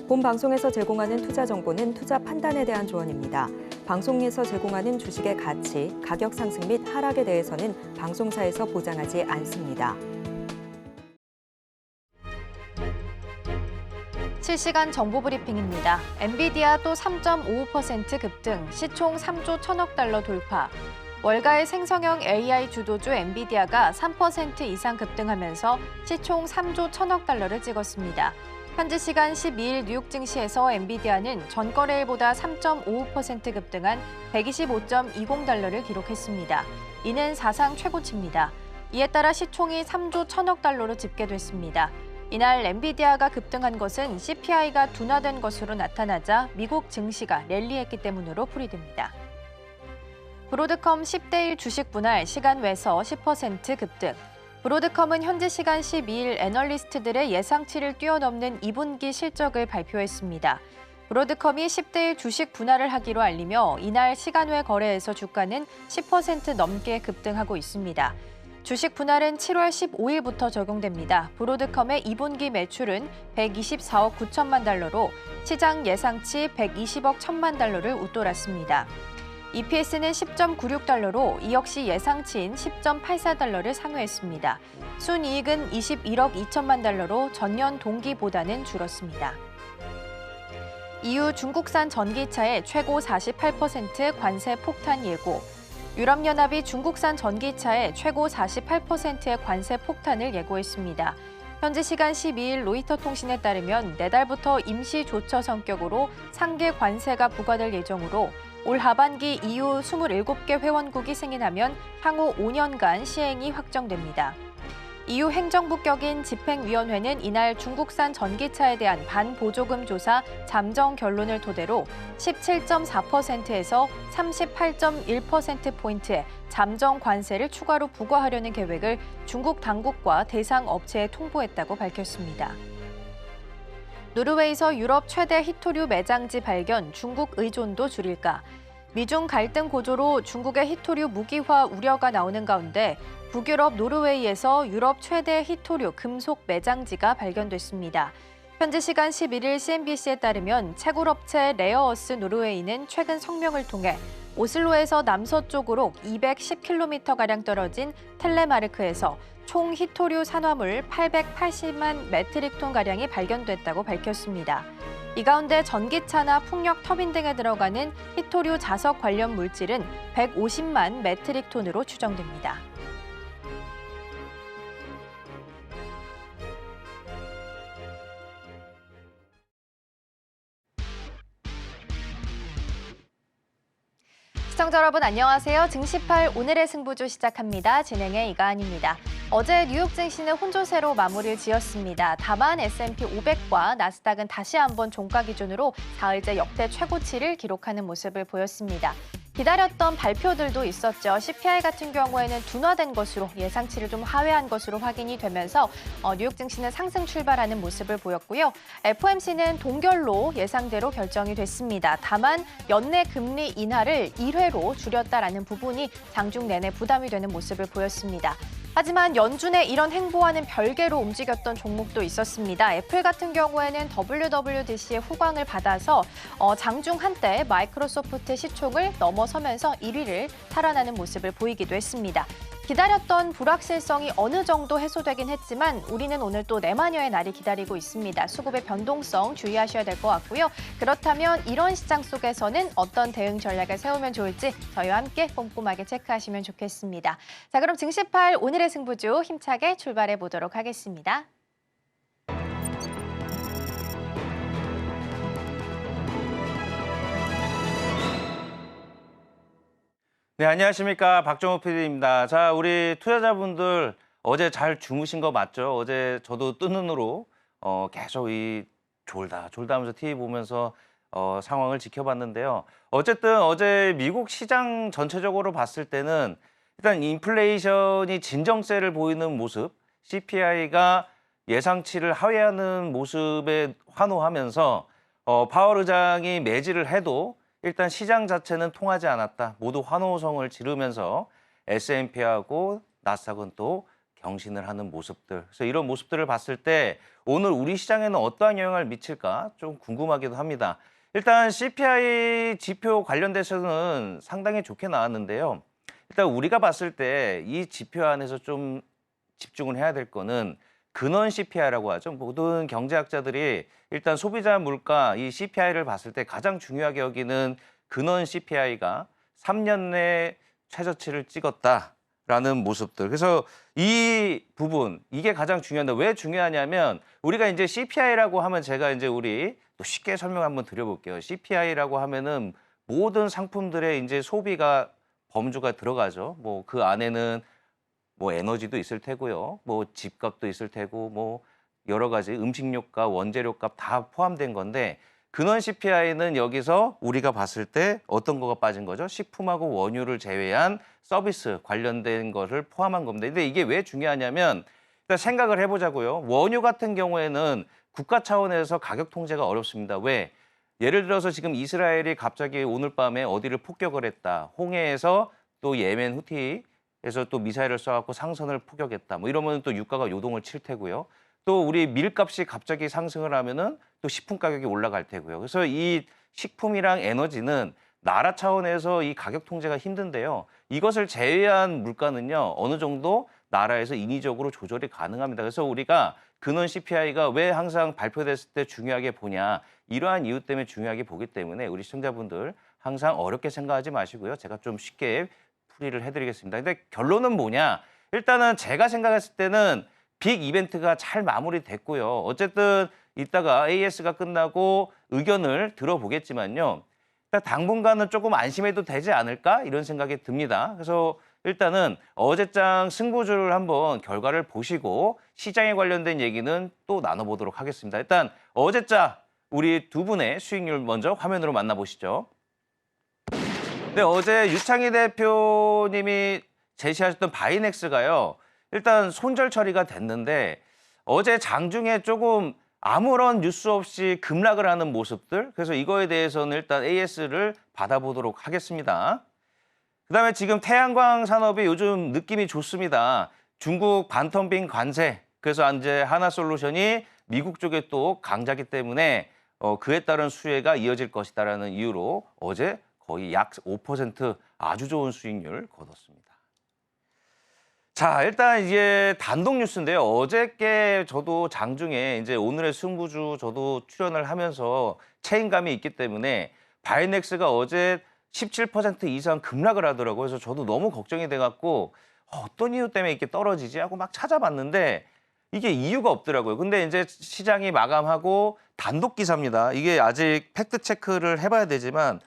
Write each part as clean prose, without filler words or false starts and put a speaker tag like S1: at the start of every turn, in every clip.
S1: 본 방송에서 제공하는 투자 정보는 투자 판단에 대한 조언입니다. 방송에서 제공하는 주식의 가치, 가격 상승 및 하락에 대해서는 방송사에서 보장하지 않습니다.
S2: 실시간 정보 브리핑입니다. 엔비디아 또 3.55% 급등, 시총 3조 1천억 달러 돌파. 월가의 생성형 AI 주도주 엔비디아가 3% 이상 급등하면서 시총 3조 1천억 달러를 찍었습니다. 현지 시간 12일 뉴욕 증시에서 엔비디아는 전거래일보다 3.55% 급등한 125.20달러를 기록했습니다. 이는 사상 최고치입니다. 이에 따라 시총이 3조 1천억 달러로 집계됐습니다. 이날 엔비디아가 급등한 것은 CPI가 둔화된 것으로 나타나자 미국 증시가 랠리했기 때문으로 풀이됩니다. 브로드컴 10대1 주식 분할 시간 외서 10% 급등. 브로드컴은 현지 시간 12일 애널리스트들의 예상치를 뛰어넘는 2분기 실적을 발표했습니다. 브로드컴이 10대1 주식 분할을 하기로 알리며 이날 시간 외 거래에서 주가는 10% 넘게 급등하고 있습니다. 주식 분할은 7월 15일부터 적용됩니다. 브로드컴의 2분기 매출은 124억 9천만 달러로 시장 예상치 120억 1천만 달러를 웃돌았습니다. EPS는 10.96달러로 이 역시 예상치인 10.84달러를 상회했습니다. 순이익은 21억 2천만 달러로 전년 동기보다는 줄었습니다. EU 중국산 전기차에 최고 48% 관세 폭탄 예고. 유럽연합이 중국산 전기차에 최고 48%의 관세 폭탄을 예고했습니다. 현지 시간 12일 로이터 통신에 따르면 내달부터 임시 조처 성격으로 상계 관세가 부과될 예정으로 올 하반기 EU 27개 회원국이 승인하면 향후 5년간 시행이 확정됩니다. EU 행정부 격인 집행위원회는 이날 중국산 전기차에 대한 반보조금 조사 잠정 결론을 토대로 17.4%에서 38.1%포인트의 잠정 관세를 추가로 부과하려는 계획을 중국 당국과 대상 업체에 통보했다고 밝혔습니다. 노르웨이에서 유럽 최대 히토류 매장지 발견, 중국 의존도 줄일까? 미중 갈등 고조로 중국의 히토류 무기화 우려가 나오는 가운데 북유럽 노르웨이에서 유럽 최대 히토류 금속 매장지가 발견됐습니다. 현지 시간 11일 CNBC에 따르면 채굴업체 레어어스 노르웨이는 최근 성명을 통해 오슬로에서 남서쪽으로 210km가량 떨어진 텔레마르크에서 총 히토류 산화물 880만 메트릭톤가량이 발견됐다고 밝혔습니다. 이 가운데 전기차나 풍력 터빈 등에 들어가는 히토류 자석 관련 물질은 150만 메트릭톤으로 추정됩니다. 시청자 여러분 안녕하세요. 증시8 오늘의 승부조 시작합니다. 진행의 이가은입니다. 어제 뉴욕 증시는 혼조세로 마무리를 지었습니다. 다만 S&P 500과 나스닥은 다시 한번 종가 기준으로 사흘째 역대 최고치를 기록하는 모습을 보였습니다. 기다렸던 발표들도 있었죠. CPI 같은 경우에는 둔화된 것으로 예상치를 좀 하회한 것으로 확인이 되면서 뉴욕 증시는 상승 출발하는 모습을 보였고요. FOMC는 동결로 예상대로 결정이 됐습니다. 다만 연내 금리 인하를 1회로 줄였다라는 부분이 장중 내내 부담이 되는 모습을 보였습니다. 하지만 연준의 이런 행보와는 별개로 움직였던 종목도 있었습니다. 애플 같은 경우에는 WWDC의 후광을 받아서 장중 한때 마이크로소프트 시총을 넘어서면서 1위를 탈환하는 모습을 보이기도 했습니다. 기다렸던 불확실성이 어느 정도 해소되긴 했지만 우리는 오늘 또 내마녀의 날이 기다리고 있습니다. 수급의 변동성 주의하셔야 될 것 같고요. 그렇다면 이런 시장 속에서는 어떤 대응 전략을 세우면 좋을지 저희와 함께 꼼꼼하게 체크하시면 좋겠습니다. 자, 그럼 증시8 오늘의 승부주 힘차게 출발해 보도록 하겠습니다.
S3: 네, 안녕하십니까. 박정호 PD입니다. 자, 우리 투자자분들 어제 잘 주무신 거 맞죠? 어제 저도 뜬 눈으로 계속 졸다 하면서 TV 보면서 상황을 지켜봤는데요. 어쨌든 어제 미국 시장 전체적으로 봤을 때는 일단 인플레이션이 진정세를 보이는 모습, CPI가 예상치를 하회하는 모습에 환호하면서 파월 의장이 매질을 해도 일단 시장 자체는 통하지 않았다. 모두 환호성을 지르면서 S&P하고 나스닥은 또 경신을 하는 모습들. 그래서 이런 모습들을 봤을 때 오늘 우리 시장에는 어떠한 영향을 미칠까 좀 궁금하기도 합니다. 일단 CPI 지표 관련돼서는 상당히 좋게 나왔는데요. 일단 우리가 봤을 때 이 지표 안에서 좀 집중을 해야 될 거는 근원 CPI라고 하죠. 모든 경제학자들이 일단 소비자 물가 이 CPI를 봤을 때 가장 중요하게 여기는 근원 CPI가 3년 내 최저치를 찍었다라는 모습들. 그래서 이 부분 이게 가장 중요한데 왜 중요하냐면 우리가 이제 CPI라고 하면 제가 이제 우리 또 쉽게 설명 한번 드려볼게요. CPI라고 하면은 모든 상품들의 이제 소비가 범주가 들어가죠. 뭐 그 안에는 뭐 에너지도 있을 테고요. 뭐 집값도 있을 테고 뭐 여러 가지 음식료값, 원재료값 다 포함된 건데 근원 CPI는 여기서 우리가 봤을 때 어떤 거가 빠진 거죠? 식품하고 원유를 제외한 서비스 관련된 거를 포함한 겁니다. 근데 이게 왜 중요하냐면 일단 생각을 해보자고요. 원유 같은 경우에는 국가 차원에서 가격 통제가 어렵습니다. 왜? 예를 들어서 지금 이스라엘이 갑자기 오늘 밤에 어디를 폭격을 했다. 홍해에서 또 예멘 후티에서 또 미사일을 쏴갖고 상선을 포격했다. 뭐 이러면 또 유가가 요동을 칠 테고요. 또 우리 밀값이 갑자기 상승을 하면은 또 식품 가격이 올라갈 테고요. 그래서 이 식품이랑 에너지는 나라 차원에서 이 가격 통제가 힘든데요. 이것을 제외한 물가는요, 어느 정도 나라에서 인위적으로 조절이 가능합니다. 그래서 우리가 근원 CPI가 왜 항상 발표됐을 때 중요하게 보냐, 이러한 이유 때문에 중요하게 보기 때문에 우리 시청자분들 항상 어렵게 생각하지 마시고요. 제가 좀 쉽게 풀이를 해드리겠습니다. 근데 결론은 뭐냐? 일단은 제가 생각했을 때는 빅 이벤트가 잘 마무리됐고요. 어쨌든 이따가 AS가 끝나고 의견을 들어보겠지만요. 일단 당분간은 조금 안심해도 되지 않을까? 이런 생각이 듭니다. 그래서 일단은 어제장 승부주를 한번 결과를 보시고 시장에 관련된 얘기는 또 나눠보도록 하겠습니다. 일단 어제장 우리 두 분의 수익률 먼저 화면으로 만나보시죠. 네, 어제 유창희 대표님이 제시하셨던 바이넥스가요. 일단 손절 처리가 됐는데 어제 장중에 조금 아무런 뉴스 없이 급락을 하는 모습들. 그래서 이거에 대해서는 일단 AS를 받아보도록 하겠습니다. 그다음에 지금 태양광 산업이 요즘 느낌이 좋습니다. 중국 반텀빙 관세. 그래서 이제 하나솔루션이 미국 쪽에 또 강자기 때문에 그에 따른 수혜가 이어질 것이다라는 이유로 어제 거의 약 5% 아주 좋은 수익률 거뒀습니다. 자, 일단 이제 단독 뉴스인데요. 어저께 저도 장중에 이제 오늘의 승부주 저도 출연을 하면서 체인감이 있기 때문에 바이넥스가 어제 17% 이상 급락을 하더라고요. 그래서 저도 너무 걱정이 돼갖고 어떤 이유 때문에 이렇게 떨어지지 하고 막 찾아봤는데 이게 이유가 없더라고요. 근데 이제 시장이 마감하고 단독 기사입니다. 이게 아직 팩트 체크를 해봐야 되지만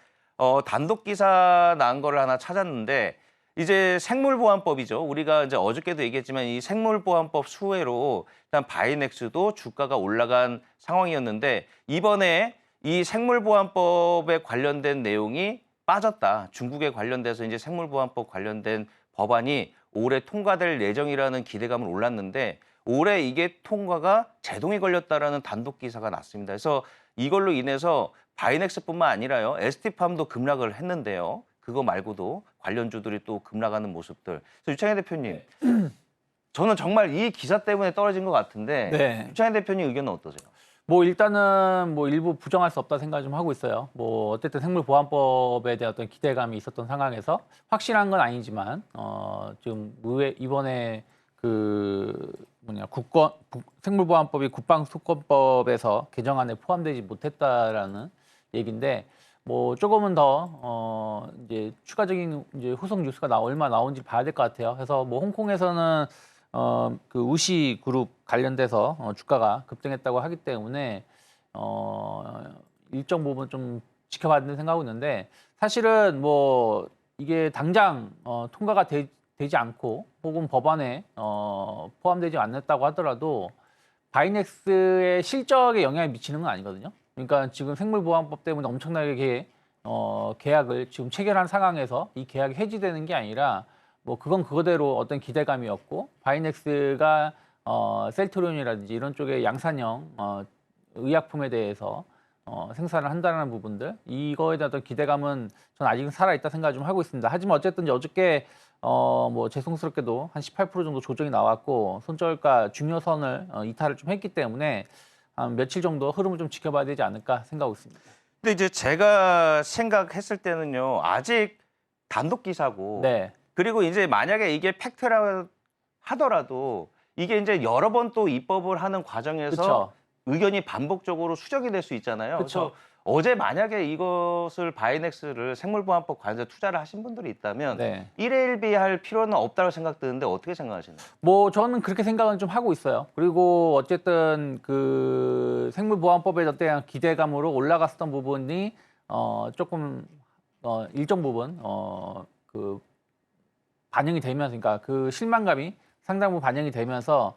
S3: 단독 기사 난 거를 하나 찾았는데 이제 생물보안법이죠. 우리가 이제 어저께도 얘기했지만 이 생물보안법 수혜로 일단 바이넥스도 주가가 올라간 상황이었는데 이번에 이 생물보안법에 관련된 내용이 빠졌다. 중국에 관련돼서 이제 생물보안법 관련된 법안이 올해 통과될 예정이라는 기대감은 올랐는데 올해 이게 통과가 제동이 걸렸다라는 단독 기사가 났습니다. 그래서 이걸로 인해서 바이넥스뿐만 아니라요. ST팜도 급락을 했는데요. 그거 말고도 관련주들이 또 급락하는 모습들. 그래서 유창희 대표님, 저는 정말 이 기사 때문에 떨어진 것 같은데
S4: 네.
S3: 유창희 대표님 의견은 어떠세요?
S4: 뭐 일단은 뭐 일부 부정할 수 없다 생각 좀 하고 있어요. 뭐 어쨌든 생물보안법에 대한 어떤 기대감이 있었던 상황에서 확실한 건 아니지만 지금 의회 이번에 그 생물보안법이 국방수권법에서 개정안에 포함되지 못했다라는 얘기인데 뭐 조금은 더 이제 추가적인 이제 후속 뉴스가 얼마 나온지 봐야 될 것 같아요. 그래서 뭐 홍콩에서는 그 우시 그룹 관련돼서 주가가 급등했다고 하기 때문에 일정 부분 좀 지켜봐야 된다고 생각하고 있는데 사실은 뭐 이게 당장 통과가 되지 않고 혹은 법안에 포함되지 않았다고 하더라도 바이넥스의 실적에 영향을 미치는 건 아니거든요. 그러니까 지금 생물보안법 때문에 엄청나게 계약을 지금 체결한 상황에서 이 계약이 해지되는 게 아니라 뭐 그건 그거대로 어떤 기대감이었고 바이넥스가 셀트리온이라든지 이런 쪽의 양산형 의약품에 대해서 생산을 한다는 부분들 이거에 대한 어떤 기대감은 저는 아직은 살아있다 생각을 좀 하고 있습니다. 하지만 어쨌든 어저께 뭐 죄송스럽게도 한 18% 정도 조정이 나왔고 손절가 중요선을 이탈을 좀 했기 때문에 한 며칠 정도 흐름을 좀 지켜봐야 되지 않을까 생각하고 있습니다.
S3: 근데 이제 제가 생각했을 때는요. 아직 단독 기사고
S4: 네,
S3: 그리고 이제 만약에 이게 팩트라 하더라도 이게 이제 여러 번 또 입법을 하는 과정에서
S4: 그렇죠.
S3: 의견이 반복적으로 수정이 될 수 있잖아요.
S4: 그쵸.
S3: 그래서 어제 만약에 이것을 바이넥스를 생물보안법 관련해서 투자를 하신 분들이 있다면
S4: 네.
S3: 1회 1비 할 필요는 없다고 생각드는데 어떻게 생각하시나요?
S4: 뭐 저는 그렇게 생각은 좀 하고 있어요. 그리고 어쨌든 그 생물보안법에 대한 기대감으로 올라갔었던 부분이 조금 일정 부분 그 반영이 되면서, 그러니까 그 실망감이 상당 부분 반영이 되면서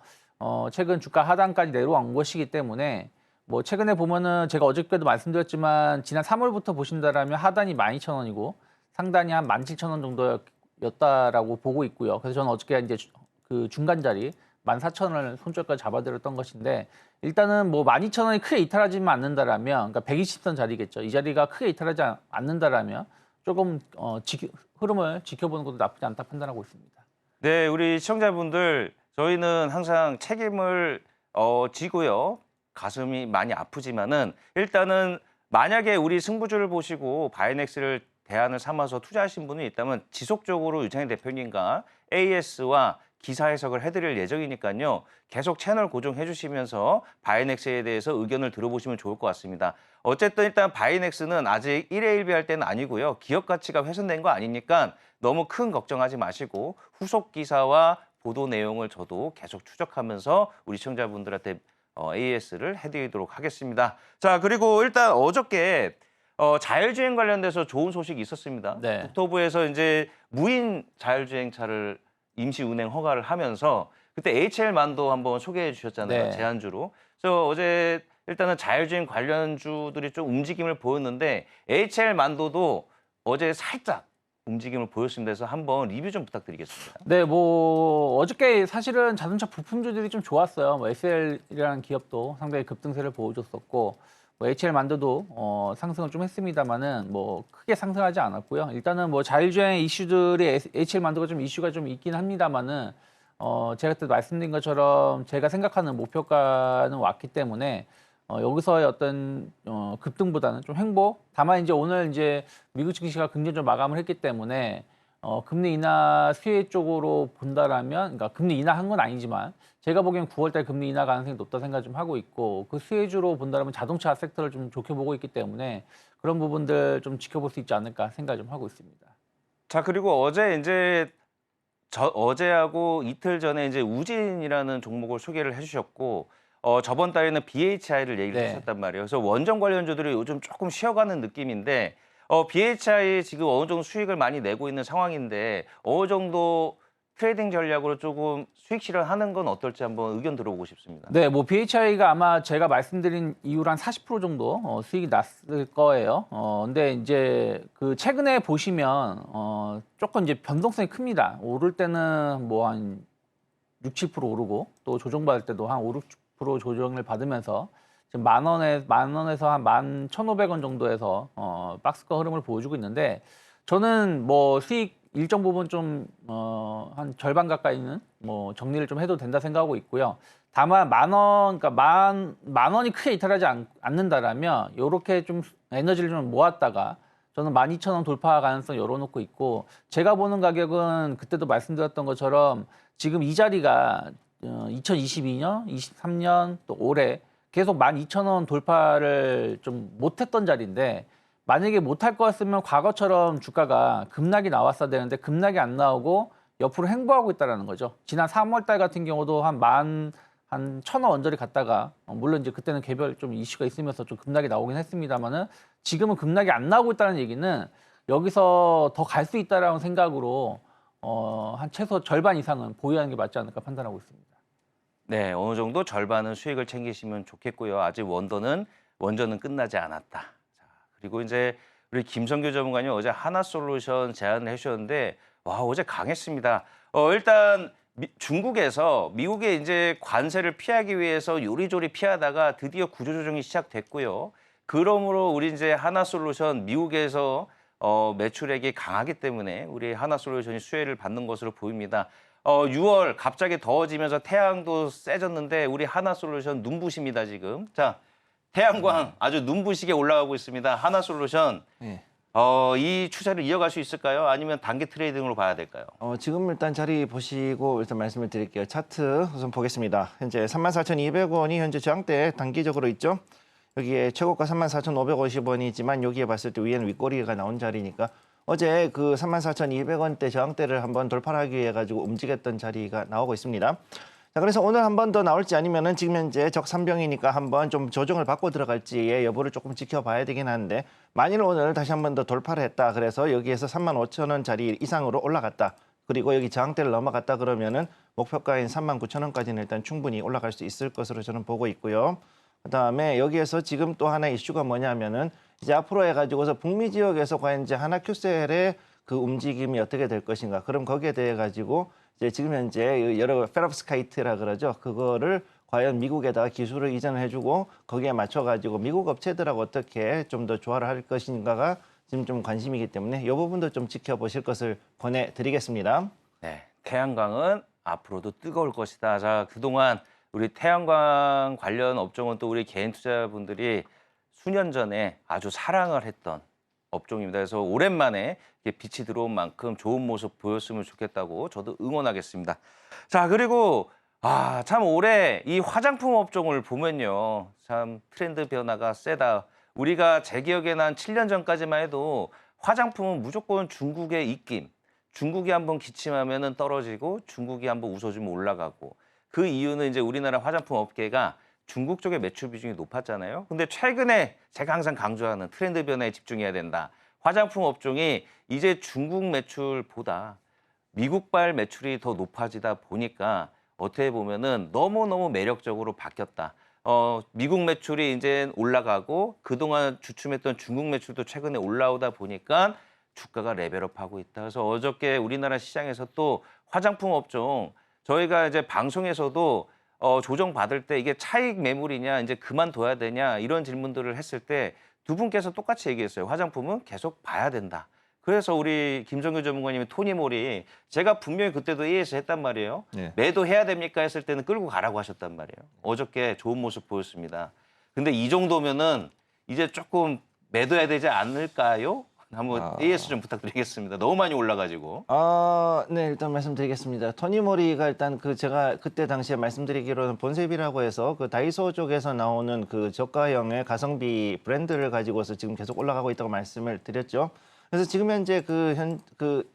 S4: 최근 주가 하단까지 내려온 것이기 때문에 뭐 최근에 보면은 제가 어저께도 말씀드렸지만 지난 3월부터 보신다라면 하단이 12,000원이고 상단이 한 17,000원 정도였다라고 보고 있고요. 그래서 저는 어저께 이제 그 중간 자리 14,000원을 손절까지 잡아들였던 것인데, 일단은 뭐 12,000원이 크게 이탈하지만 않는다라면, 그러니까 120선 자리겠죠. 이 자리가 크게 이탈하지 않는다라면 조금 흐름을 지켜보는 것도 나쁘지 않다 판단하고 있습니다.
S3: 네, 우리 시청자분들 저희는 항상 책임을 지고요. 가슴이 많이 아프지만은 일단은 만약에 우리 승부주를 보시고 바이넥스를 대안을 삼아서 투자하신 분이 있다면 지속적으로 유창희 대표님과 AS와 기사 해석을 해드릴 예정이니까요. 계속 채널 고정해 주시면서 바이넥스에 대해서 의견을 들어보시면 좋을 것 같습니다. 어쨌든 일단 바이넥스는 아직 1회 1비 할 때는 아니고요. 기업 가치가 훼손된 거 아니니까 너무 큰 걱정하지 마시고 후속 기사와 보도 내용을 저도 계속 추적하면서 우리 시청자분들한테 AS를 해드리도록 하겠습니다. 자, 그리고 일단 어저께 자율주행 관련돼서 좋은 소식이 있었습니다.
S4: 네.
S3: 국토부에서 이제 무인 자율주행차를 임시 운행 허가를 하면서 그때 HL만도 한번 소개해 주셨잖아요.
S4: 네.
S3: 제한주로. 그래서 어제 일단은 자율주행 관련주들이 좀 움직임을 보였는데 HL만도도 어제 살짝 움직임을 보였습니다. 그래서 한번 리뷰 좀 부탁드리겠습니다.
S4: 네, 뭐 어저께 사실은 자동차 부품주들이 좀 좋았어요. 뭐 SL이라는 기업도 상당히 급등세를 보여줬었고, 뭐 HL만도도 상승을 좀 했습니다만은 뭐 크게 상승하지 않았고요. 일단은 뭐 자율주행 이슈들이 HL만도가 좀 이슈가 좀 있긴 합니다만은 제가 그때 말씀드린 것처럼 제가 생각하는 목표가는 왔기 때문에 여기서의 어떤 급등보다는 좀 횡보. 다만 이제 오늘 이제 미국 증시가 긍정적으로 마감을 했기 때문에 금리 인하 수혜 쪽으로 본다라면, 그러니까 금리 인하한 건 아니지만 제가 보기엔 9월달 금리 인하 가능성이 높다 생각 좀 하고 있고, 그 수혜주로 본다라면 자동차 섹터를 좀 좋게 보고 있기 때문에 그런 부분들 좀 지켜볼 수 있지 않을까 생각 좀 하고 있습니다.
S3: 자, 그리고 어제 이제 어제하고 이틀 전에 이제 우진이라는 종목을 소개를 해주셨고, 저번 달에는 BHI를 얘기를
S4: 네.
S3: 하셨단 말이에요. 그래서 원전 관련주들이 요즘 조금 쉬어가는 느낌인데, BHI 지금 어느 정도 수익을 많이 내고 있는 상황인데, 어느 정도 트레이딩 전략으로 조금 수익 실현하는 건 어떨지 한번 의견 들어보고 싶습니다.
S4: 네, 뭐 BHI가 아마 제가 말씀드린 이후로 한 40% 정도 수익이 났을 거예요. 근데 이제 그 최근에 보시면 조금 이제 변동성이 큽니다. 오를 때는 뭐 한 6, 7% 오르고, 또 조정받을 때도 한 5, 6% 조정을 받으면서 지금 만 원에서 한 11,500원 정도에서 박스권 흐름을 보여주고 있는데, 저는 뭐 수익 일정 부분 좀 한 절반 가까이는 뭐 정리를 좀 해도 된다 생각하고 있고요. 다만 그러니까 만 원이 크게 이탈하지 않는다라면 이렇게 좀 에너지를 좀 모았다가 저는 12,000원 돌파 가능성 열어놓고 있고, 제가 보는 가격은 그때도 말씀드렸던 것처럼 지금 이 자리가 2022년, 23년 또 올해 계속 12,000원 돌파를 좀 못했던 자리인데, 만약에 못할 거였으면 과거처럼 주가가 급락이 나왔어야 되는데 급락이 안 나오고 옆으로 횡보하고 있다는 거죠. 지난 3월 달 같은 경우도 한 1,000원 언저리 갔다가, 물론 이제 그때는 개별 좀 이슈가 있으면서 좀 급락이 나오긴 했습니다만은 지금은 급락이 안 나오고 있다는 얘기는 여기서 더 갈 수 있다라는 생각으로 한 최소 절반 이상은 보유하는 게 맞지 않을까 판단하고 있습니다.
S3: 네, 어느 정도 절반은 수익을 챙기시면 좋겠고요. 아직 원전은 끝나지 않았다. 자, 그리고 이제 우리 김성규 전문가님 어제 하나솔루션 제안을 해주셨는데, 와, 어제 강했습니다. 일단 중국에서 미국의 이제 관세를 피하기 위해서 요리조리 피하다가 드디어 구조조정이 시작됐고요. 그러므로 우리 이제 하나솔루션 미국에서 매출액이 강하기 때문에 우리 하나솔루션이 수혜를 받는 것으로 보입니다. 6월 갑자기 더워지면서 태양도 세졌는데 우리 하나솔루션 눈부십니다, 지금. 자, 태양광 아주 눈부시게 올라가고 있습니다. 하나솔루션.
S5: 네.
S3: 이 추세를 이어갈 수 있을까요? 아니면 단기 트레이딩으로 봐야 될까요?
S5: 지금 일단 자리 보시고 일단 말씀을 드릴게요. 차트 우선 보겠습니다. 현재 34,200원이 현재 저항대 단기적으로 있죠. 여기에 최고가 34,550원이지만 여기에 봤을 때 위에는 윗꼬리가 나온 자리니까 어제 그 34,200원대 저항대를 한번 돌파하기 위해 가지고 움직였던 자리가 나오고 있습니다. 자, 그래서 오늘 한 번 더 나올지 아니면은 지금 현재 적산병이니까 한번 좀 조정을 받고 들어갈지의 여부를 조금 지켜봐야 되긴 하는데 만일 오늘 다시 한 번 더 돌파를 했다. 그래서 여기에서 35,000원짜리 이상으로 올라갔다. 그리고 여기 저항대를 넘어갔다 그러면은 목표가인 39,000원까지는 일단 충분히 올라갈 수 있을 것으로 저는 보고 있고요. 그다음에 여기에서 지금 또 하나 이슈가 뭐냐면은 이제 앞으로 해가지고서 북미 지역에서 과연 이제 하나큐셀의 그 움직임이 어떻게 될 것인가. 그럼 거기에 대해 가지고 이제 지금 현재 여러 페롭스카이트라 그러죠. 그거를 과연 미국에다가 기술을 이전을 해주고 거기에 맞춰가지고 미국 업체들하고 어떻게 좀 더 조화를 할 것인가가 지금 좀 관심이기 때문에 이 부분도 좀 지켜보실 것을 권해드리겠습니다.
S3: 네, 태양광은 앞으로도 뜨거울 것이다. 자, 그동안 우리 태양광 관련 업종은 또 우리 개인 투자자분들이 수년 전에 아주 사랑을 했던 업종입니다. 그래서 오랜만에 빛이 들어온 만큼 좋은 모습 보였으면 좋겠다고 저도 응원하겠습니다. 자, 그리고 참 올해 이 화장품 업종을 보면요. 참 트렌드 변화가 세다. 우리가 제 기억에는 한 7년 전까지만 해도 화장품은 무조건 중국의 입김. 중국이 한번 기침하면은 떨어지고 중국이 한번 웃어주면 올라가고. 그 이유는 이제 우리나라 화장품 업계가 중국 쪽의 매출 비중이 높았잖아요. 근데 최근에 제가 항상 강조하는 트렌드 변화에 집중해야 된다. 화장품 업종이 이제 중국 매출보다 미국발 매출이 더 높아지다 보니까 어떻게 보면은 너무너무 매력적으로 바뀌었다. 미국 매출이 이제 올라가고 그동안 주춤했던 중국 매출도 최근에 올라오다 보니까 주가가 레벨업하고 있다. 그래서 어저께 우리나라 시장에서 또 화장품 업종 저희가 이제 방송에서도 조정 받을 때 이게 차익 매물이냐 이제 그만둬야 되냐 이런 질문들을 했을 때 두 분께서 똑같이 얘기했어요. 화장품은 계속 봐야 된다. 그래서 우리 김성규 전문가님이 토니모리 제가 분명히 그때도 AS 했단 말이에요.
S5: 네.
S3: 매도해야 됩니까 했을 때는 끌고 가라고 하셨단 말이에요. 어저께 좋은 모습 보였습니다. 근데 이 정도면은 이제 조금 매도해야 되지 않을까요? 한번 AS 좀 부탁드리겠습니다. 너무 많이 올라가지고.
S5: 네, 일단 말씀드리겠습니다. 토니모리가 일단 그 제가 그때 당시에 말씀드리기로는 본세비라고 해서 그 다이소 쪽에서 나오는 그 저가형의 가성비 브랜드를 가지고서 지금 계속 올라가고 있다고 말씀을 드렸죠. 그래서 지금 현재 그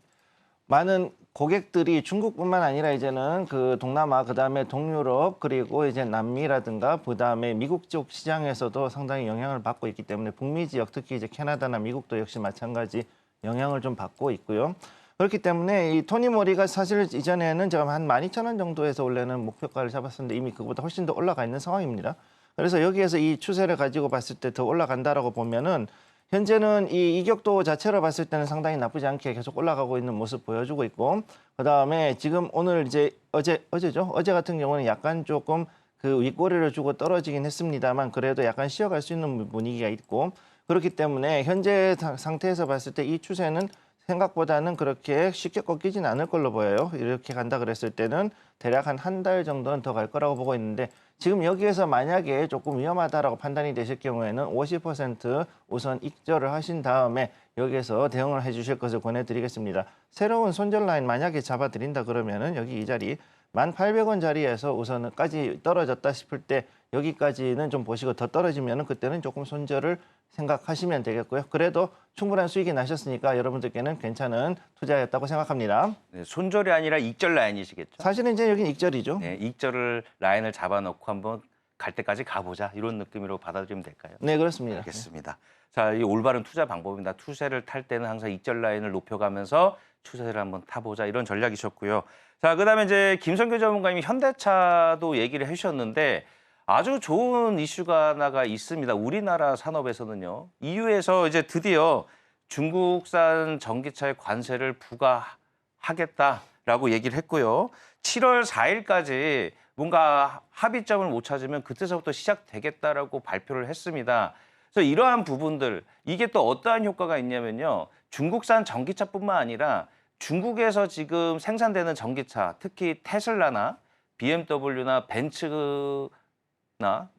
S5: 많은 고객들이 중국뿐만 아니라 이제는 그 동남아, 그다음에 동유럽, 그리고 이제 남미라든가 그다음에 미국 쪽 시장에서도 상당히 영향을 받고 있기 때문에 북미 지역 특히 이제 캐나다나 미국도 역시 마찬가지 영향을 좀 받고 있고요. 그렇기 때문에 이 토니모리가 사실 이전에는 제가 한 12,000원 정도에서 원래는 목표가를 잡았었는데 이미 그보다 훨씬 더 올라가 있는 상황입니다. 그래서 여기에서 이 추세를 가지고 봤을 때 더 올라간다라고 보면은 현재는 이 이격도 자체로 봤을 때는 상당히 나쁘지 않게 계속 올라가고 있는 모습 보여주고 있고 그다음에 지금 오늘 이제 어제죠. 어제 같은 경우는 약간 조금 그 윗꼬리를 주고 떨어지긴 했습니다만 그래도 약간 쉬어갈 수 있는 분위기가 있고 그렇기 때문에 현재 상태에서 봤을 때 이 추세는 생각보다는 그렇게 쉽게 꺾이진 않을 걸로 보여요. 이렇게 간다 그랬을 때는 대략 한 달 정도는 더 갈 거라고 보고 있는데 지금 여기에서 만약에 조금 위험하다라고 판단이 되실 경우에는 50% 우선 익절을 하신 다음에 여기에서 대응을 해주실 것을 권해드리겠습니다. 새로운 손절 라인 만약에 잡아드린다 그러면은 여기 이 자리 1,800원 자리에서 우선까지 떨어졌다 싶을 때 여기까지는 좀 보시고 더 떨어지면은 그때는 조금 손절을 생각하시면 되겠고요. 그래도 충분한 수익이 나셨으니까 여러분들께는 괜찮은 투자였다고 생각합니다.
S3: 네, 손절이 아니라 익절 라인이시겠죠?
S5: 사실은 이제 여긴 익절이죠.
S3: 네, 익절을 라인을 잡아놓고 한번 갈 때까지 가보자 이런 느낌으로 받아들이면 될까요?
S5: 네, 그렇습니다.
S3: 알겠습니다. 자, 이 올바른 투자 방법입니다. 추세를 탈 때는 항상 익절 라인을 높여가면서 추세를 한번 타보자 이런 전략이셨고요. 자, 그다음에 이제 김성규 전문가님이 현대차도 얘기를 해주셨는데 아주 좋은 이슈가 하나가 있습니다. 우리나라 산업에서는요. EU에서 이제 드디어 중국산 전기차의 관세를 부과하겠다라고 얘기를 했고요. 7월 4일까지 뭔가 합의점을 못 찾으면 그때서부터 시작되겠다라고 발표를 했습니다. 그래서 이러한 부분들 이게 또 어떠한 효과가 있냐면요. 중국산 전기차뿐만 아니라 중국에서 지금 생산되는 전기차, 특히 테슬라나 BMW나 벤츠나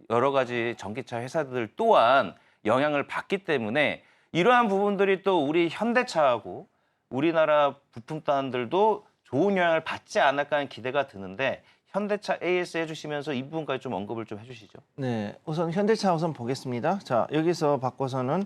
S3: 여러 가지 전기차 회사들 또한 영향을 받기 때문에 이러한 부분들이 또 우리 현대차하고 우리나라 부품단들도 좋은 영향을 받지 않을까 하는 기대가 드는데 현대차 AS 해주시면서 이 부분까지 좀 언급을 좀 해주시죠.
S5: 네, 우선 현대차 우선 보겠습니다. 자, 여기서 바꿔서는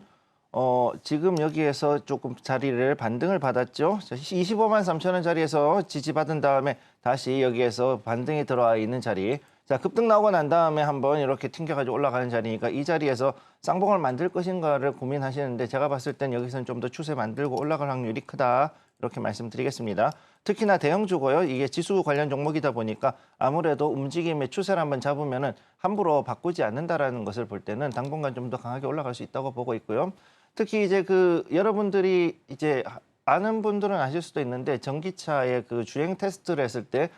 S5: 지금 여기에서 조금 자리를 반등을 받았죠. 25만 3천 원 자리에서 지지받은 다음에 다시 여기에서 반등이 들어와 있는 자리. 자, 급등 나오고 난 다음에 한번 이렇게 튕겨가지고 올라가는 자리니까 이 자리에서 쌍봉을 만들 것인가를 고민하시는데 제가 봤을 땐 여기서는 좀 더 추세 만들고 올라갈 확률이 크다. 이렇게 말씀드리겠습니다. 특히나 대형주고요. 이게 지수 관련 종목이다 보니까 아무래도 움직임의 추세를 한번 잡으면은 함부로 바꾸지 않는다라는 것을 볼 때는 당분간 좀 더 강하게 올라갈 수 있다고 보고 있고요. 특히 이제 여러분들이 이제 아는 분들은 아실 수도 있는데 전기차의 그 주행 테스트를 했을 때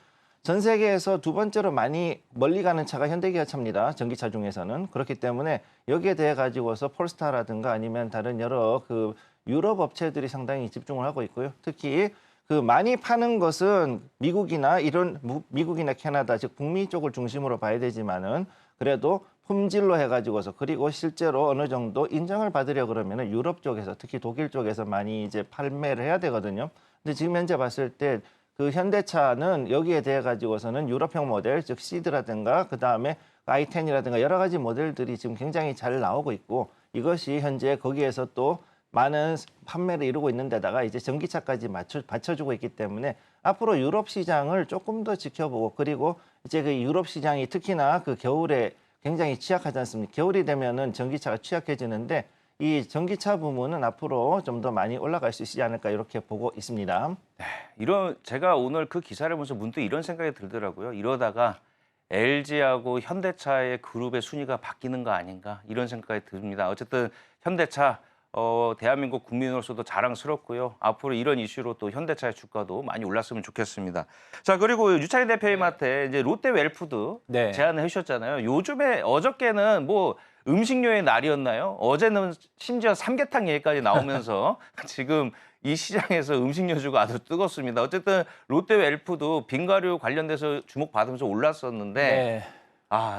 S5: 전 세계에서 두 번째로 많이 멀리 가는 차가 현대기아 차입니다. 전기차 중에서는. 그렇기 때문에 여기에 대해 가지고서 폴스타라든가 아니면 다른 여러 유럽 업체들이 상당히 집중을 하고 있고요. 특히 많이 파는 것은 미국이나 캐나다, 즉 북미 쪽을 중심으로 봐야 되지만은 그래도 품질로 해가지고서 그리고 실제로 어느 정도 인정을 받으려 그러면은 유럽 쪽에서 특히 독일 쪽에서 많이 이제 판매를 해야 되거든요. 근데 지금 현재 봤을 때 현대차는 여기에 대해 가지고서는 유럽형 모델, 즉 시드라든가 그 다음에 i10이라든가 여러 가지 모델들이 지금 굉장히 잘 나오고 있고 이것이 현재 거기에서 또 많은 판매를 이루고 있는 데다가 이제 전기차까지 받쳐주고 있기 때문에 앞으로 유럽 시장을 조금 더 지켜보고 그리고 이제 유럽 시장이 특히나 겨울에 굉장히 취약하지 않습니까? 겨울이 되면은 전기차가 취약해지는데 이 전기차 부문은 앞으로 좀 더 많이 올라갈 수 있지 않을까 이렇게 보고 있습니다.
S3: 제가 오늘 그 기사를 보면서 문득 이런 생각이 들더라고요. 이러다가 LG하고 현대차의 그룹의 순위가 바뀌는 거 아닌가 이런 생각이 듭니다. 어쨌든 현대차 대한민국 국민으로서도 자랑스럽고요. 앞으로 이런 이슈로 또 현대차의 주가도 많이 올랐으면 좋겠습니다. 자, 그리고 유창희 대표님한테 이제 롯데웰푸드
S4: 네.
S3: 제안을 해주셨잖아요. 요즘에 어저께는 뭐 음식료의 날이었나요? 어제는 심지어 삼계탕 얘기까지 나오면서 지금 이 시장에서 음식료주가 아주 뜨겁습니다. 어쨌든 롯데웰푸드 빙가류 관련돼서 주목받으면서 올랐었는데
S4: 네.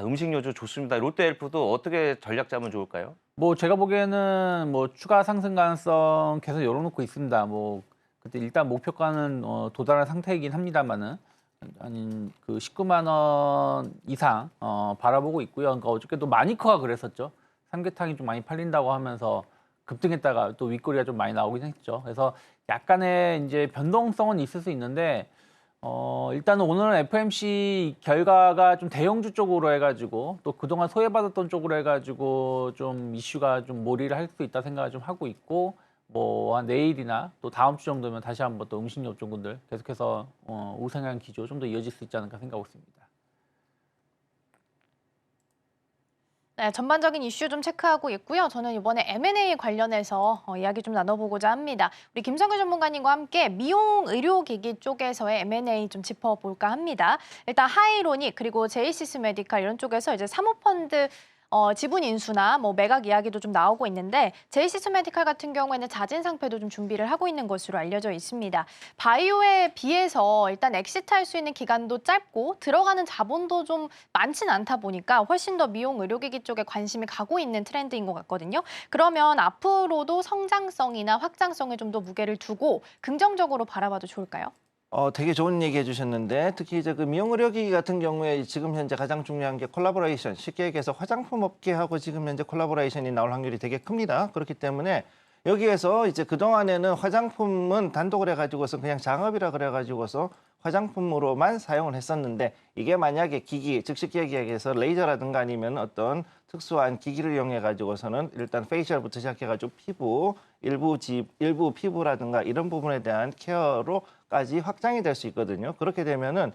S3: 음식료주 좋습니다. 롯데웰푸드 어떻게 전략 짜면 좋을까요?
S4: 뭐 제가 보기에는 뭐 추가 상승 가능성 계속 열어놓고 있습니다. 뭐 그때 일단 목표가는 도달한 상태이긴 합니다만은 한 19만 원 이상 바라보고 있고요. 그러니까 어저께도 마니커가 그랬었죠. 삼계탕이 좀 많이 팔린다고 하면서 급등했다가 또 윗꼬리가 좀 많이 나오긴 했죠. 그래서 약간의 이제 변동성은 있을 수 있는데 일단은 오늘은 FMC 결과가 좀 대형주 쪽으로 해가지고 또 그동안 소외받았던 쪽으로 해가지고 좀 이슈가 좀 몰이를 할 수 있다 생각을 좀 하고 있고 뭐 한 내일이나 또 다음 주 정도면 다시 한번 또 음식료 쪽분들 계속해서 우상향 기조 좀 더 이어질 수 있지 않을까 생각하고 있습니다.
S2: 네, 전반적인 이슈 좀 체크하고 있고요. 저는 이번에 M&A 관련해서 이야기 좀 나눠보고자 합니다. 우리 김성규 전문가님과 함께 미용 의료기기 쪽에서의 M&A 좀 짚어볼까 합니다. 일단 하이로닉 그리고 제이시스 메디칼 이런 쪽에서 이제 사모펀드 지분 인수나 뭐 매각 이야기도 좀 나오고 있는데 제이시스 메디칼 같은 경우에는 자진 상패도 좀 준비를 하고 있는 것으로 알려져 있습니다. 바이오에 비해서 일단 엑시트할 수 있는 기간도 짧고 들어가는 자본도 좀 많진 않다 보니까 훨씬 더 미용 의료기기 쪽에 관심이 가고 있는 트렌드인 것 같거든요. 그러면 앞으로도 성장성이나 확장성에 좀 더 무게를 두고 긍정적으로 바라봐도 좋을까요?
S5: 되게 좋은 얘기 해주셨는데 특히 이제 미용 의료기기 같은 경우에 지금 현재 가장 중요한 게 콜라보레이션, 쉽게 얘기해서 화장품 업계하고 지금 현재 콜라보레이션이 나올 확률이 되게 큽니다. 그렇기 때문에 여기에서 이제 그동안에는 화장품은 단독을 해가지고서 그냥 장업이라 그래가지고서 화장품으로만 사용을 했었는데 이게 만약에 기기, 즉 쉽게 얘기해서 레이저라든가 아니면 어떤 특수한 기기를 이용해 가지고서는 일단 페이셜부터 시작해가지고 피부, 일부 피부라든가 이런 부분에 대한 케어로까지 확장이 될 수 있거든요. 그렇게 되면은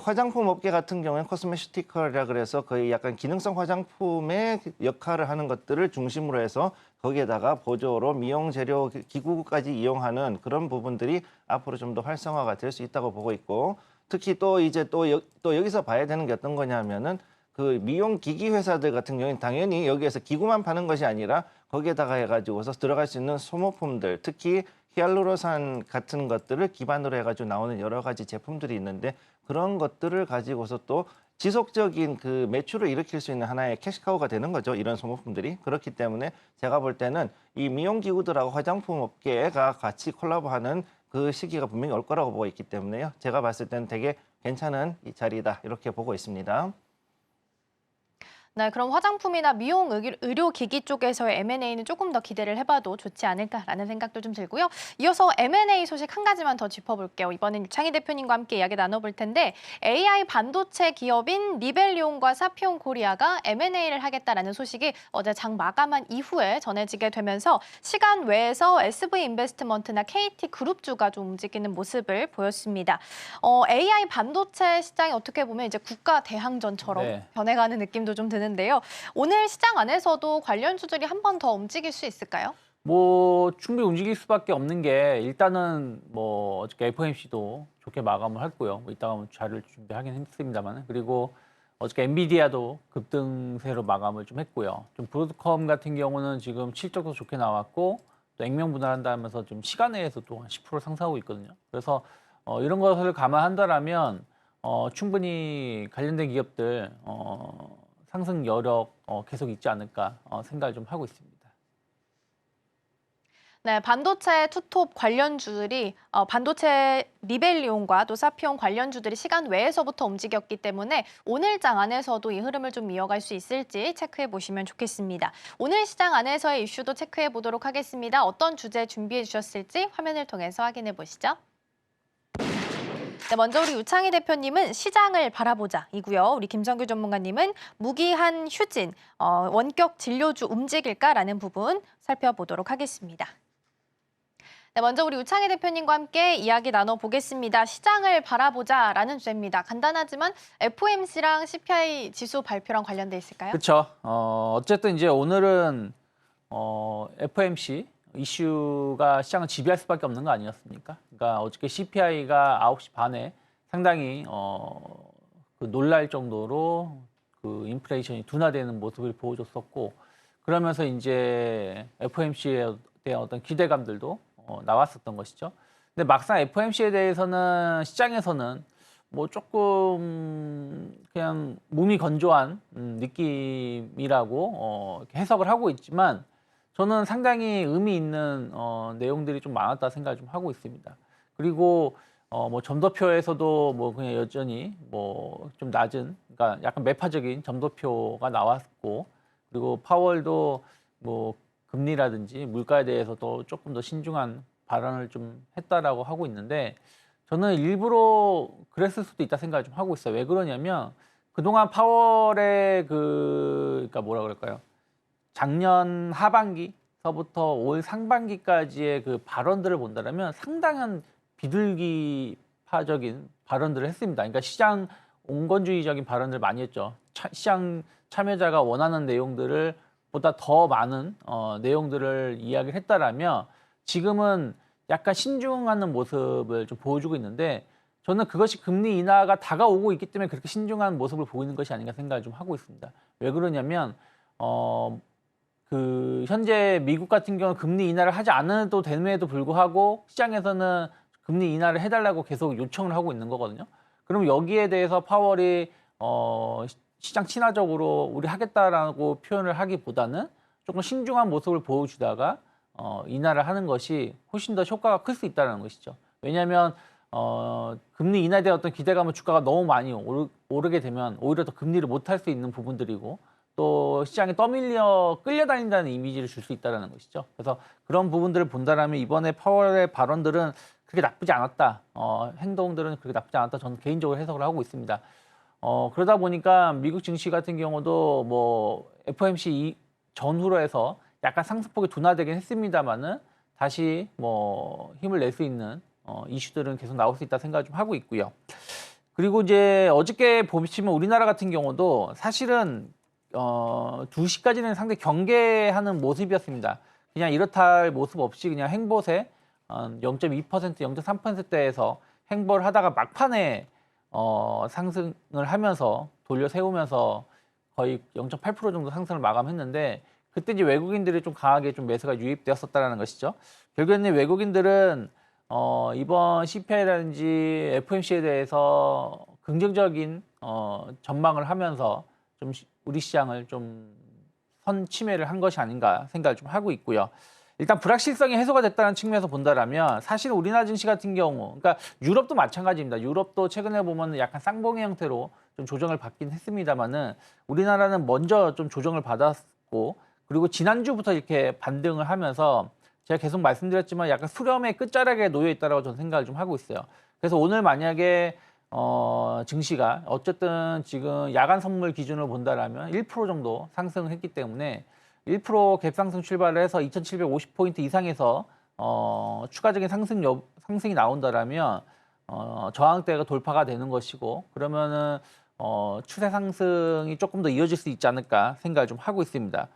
S5: 화장품 업계 같은 경우에는 코스메티컬이라 그래서 거의 약간 기능성 화장품의 역할을 하는 것들을 중심으로 해서 거기에다가 보조로 미용 재료 기구까지 이용하는 그런 부분들이 앞으로 좀 더 활성화가 될 수 있다고 보고 있고 특히 또 여기서 봐야 되는 게 어떤 거냐면은 그 미용 기기 회사들 같은 경우는 당연히 여기에서 기구만 파는 것이 아니라 거기에다가 해가지고서 들어갈 수 있는 소모품들, 특히 히알루론산 같은 것들을 기반으로 해가지고 나오는 여러 가지 제품들이 있는데 그런 것들을 가지고서 또 지속적인 그 매출을 일으킬 수 있는 하나의 캐시카우가 되는 거죠. 이런 소모품들이. 그렇기 때문에 제가 볼 때는 이 미용 기구들하고 화장품 업계가 같이 콜라보하는 그 시기가 분명히 올 거라고 보고 있기 때문에요. 제가 봤을 때는 되게 괜찮은 이 자리다 이렇게 보고 있습니다.
S2: 네, 그럼 화장품이나 미용 의료기기 쪽에서의 M&A는 조금 더 기대를 해봐도 좋지 않을까라는 생각도 좀 들고요. 이어서 M&A 소식 한 가지만 더 짚어볼게요. 이번엔 유창희 대표님과 함께 이야기 나눠볼 텐데 AI 반도체 기업인 리벨리온과 사피온 코리아가 M&A를 하겠다라는 소식이 어제 장 마감한 이후에 전해지게 되면서 시간 외에서 SV 인베스트먼트나 KT 그룹주가 좀 움직이는 모습을 보였습니다. AI 반도체 시장이 어떻게 보면 이제 국가 대항전처럼
S4: 네.
S2: 변해가는 느낌도 좀 드는데요. 오늘 시장 안에서도 관련주들이 한 번 더 움직일 수 있을까요?
S4: 뭐 충분히 움직일 수밖에 없는 게 일단은 뭐 어저께 FOMC도 좋게 마감을 했고요. 뭐 이따가 자료를 준비하긴 했습니다만 그리고 어저께 엔비디아도 급등세로 마감을 좀 했고요. 좀 브로드컴 같은 경우는 지금 실적도 좋게 나왔고 또 액면 분할한다면서 좀 시간 내에서 또 한 10% 상승하고 있거든요. 그래서 이런 것을 감안한다라면 충분히 관련된 기업들 상승 여력 계속 있지 않을까 생각을 좀 하고 있습니다.
S2: 네, 반도체 투톱 관련주들이 반도체 리벨리온과 또 사피온 관련주들이 시간 외에서부터 움직였기 때문에 오늘 장 안에서도 이 흐름을 좀 이어갈 수 있을지 체크해 보시면 좋겠습니다. 오늘 시장 안에서의 이슈도 체크해 보도록 하겠습니다. 어떤 주제 준비해 주셨을지 화면을 통해서 확인해 보시죠. 네, 먼저 우리 유창희 대표님은 시장을 바라보자이고요. 우리 김정규 전문가님은 무기한 휴진, 원격 진료주 움직일까라는 부분 살펴보도록 하겠습니다. 네, 먼저 우리 유창희 대표님과 함께 이야기 나눠보겠습니다. 시장을 바라보자라는 주제입니다. 간단하지만 FOMC랑 CPI 지수 발표랑 관련돼 있을까요?
S4: 그렇죠. 어쨌든 이제 오늘은 FOMC 이슈가 시장을 지배할 수밖에 없는 거 아니었습니까? 그러니까 어저께 CPI가 9시 반에 상당히 그 놀랄 정도로 그 인플레이션이 둔화되는 모습을 보여줬었고 그러면서 이제 FOMC에 대한 어떤 기대감들도 나왔었던 것이죠. 근데 막상 FOMC에 대해서는 시장에서는 뭐 조금 그냥 몸이 건조한 느낌이라고 해석을 하고 있지만 저는 상당히 의미 있는 내용들이 좀 많았다 생각을 좀 하고 있습니다. 그리고 뭐 점도표에서도 뭐 그냥 여전히 뭐 좀 낮은, 그러니까 약간 매파적인 점도표가 나왔고, 그리고 파월도 뭐 금리라든지 물가에 대해서도 조금 더 신중한 발언을 좀 했다라고 하고 있는데, 저는 일부러 그랬을 수도 있다 생각을 좀 하고 있어요. 왜 그러냐면 그동안 파월의 그러니까 뭐라 그럴까요? 작년 하반기서부터 올 상반기까지의 그 발언들을 본다면 상당한 비둘기파적인 발언들을 했습니다. 그러니까 시장 온건주의적인 발언들을 많이 했죠. 시장 참여자가 원하는 내용들을 보다 더 많은 내용들을 이야기를 했다라면 지금은 약간 신중하는 모습을 좀 보여주고 있는데, 저는 그것이 금리 인하가 다가오고 있기 때문에 그렇게 신중한 모습을 보이는 것이 아닌가 생각을 좀 하고 있습니다. 왜 그러냐면 그 현재 미국 같은 경우는 금리 인하를 하지 않아도 됨에도 불구하고 시장에서는 금리 인하를 해달라고 계속 요청을 하고 있는 거거든요. 그럼 여기에 대해서 파월이 시장 친화적으로 우리 하겠다라고 표현을 하기보다는 조금 신중한 모습을 보여주다가 인하를 하는 것이 훨씬 더 효과가 클 수 있다는 것이죠. 왜냐하면 금리 인하에 대한 어떤 기대감을 주가가 너무 많이 오르게 되면 오히려 더 금리를 못할 수 있는 부분들이고, 또 시장에 떠밀려 끌려다닌다는 이미지를 줄 수 있다는 것이죠. 그래서 그런 부분들을 본다라면 이번에 파월의 발언들은 그렇게 나쁘지 않았다. 행동들은 그렇게 나쁘지 않았다. 저는 개인적으로 해석을 하고 있습니다. 그러다 보니까 미국 증시 같은 경우도 뭐 FOMC 전후로 해서 약간 상승폭이 둔화되긴 했습니다만은 다시 뭐 힘을 낼 수 있는 이슈들은 계속 나올 수 있다 생각을 좀 하고 있고요. 그리고 이제 어저께 보시면 우리나라 같은 경우도 사실은 2시까지는 상당히 경계하는 모습이었습니다. 그냥 이렇다 할 모습 없이 그냥 행보세 0.2%, 0.3%대에서 행보를 하다가 막판에 상승을 하면서 돌려 세우면서 거의 0.8% 정도 상승을 마감했는데 그때 이제 외국인들이 좀 강하게 좀 매수가 유입되었었다라는 것이죠. 결국에는 외국인들은 이번 CPI라든지 FOMC에 대해서 긍정적인 전망을 하면서 좀 우리 시장을 좀 선침해를 한 것이 아닌가 생각을 좀 하고 있고요. 일단 불확실성이 해소가 됐다는 측면에서 본다라면 사실 우리나라 증시 같은 경우, 그러니까 유럽도 마찬가지입니다. 유럽도 최근에 보면 약간 쌍봉의 형태로 좀 조정을 받긴 했습니다만은 우리나라는 먼저 좀 조정을 받았고 그리고 지난주부터 이렇게 반등을 하면서 제가 계속 말씀드렸지만 약간 수렴의 끝자락에 놓여 있다라고 저는 생각을 좀 하고 있어요. 그래서 오늘 만약에 증시가 어쨌든 지금 야간 선물 기준으로 본다라면 1% 정도 상승을 했기 때문에 1% 갭상승 출발을 해서 2,750포인트 이상에서 추가적인 상승이 나온다라면 저항대가 돌파가 되는 것이고 그러면은 추세 상승이 조금 더 이어질 수 있지 않을까 생각을 좀 하고 있습니다.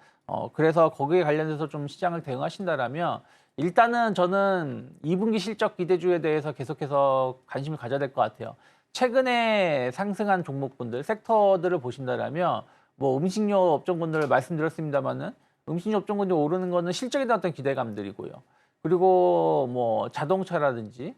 S4: 그래서 거기에 관련해서 좀 시장을 대응하신다라면 일단은 저는 2분기 실적 기대주에 대해서 계속해서 관심을 가져야 될 것 같아요. 최근에 상승한 종목군들, 섹터들을 보신다라면 뭐 음식료 업종군들 말씀드렸습니다만은 음식료 업종군들 오르는 거는 실적에 대한 어떤 기대감들이고요. 그리고 뭐 자동차라든지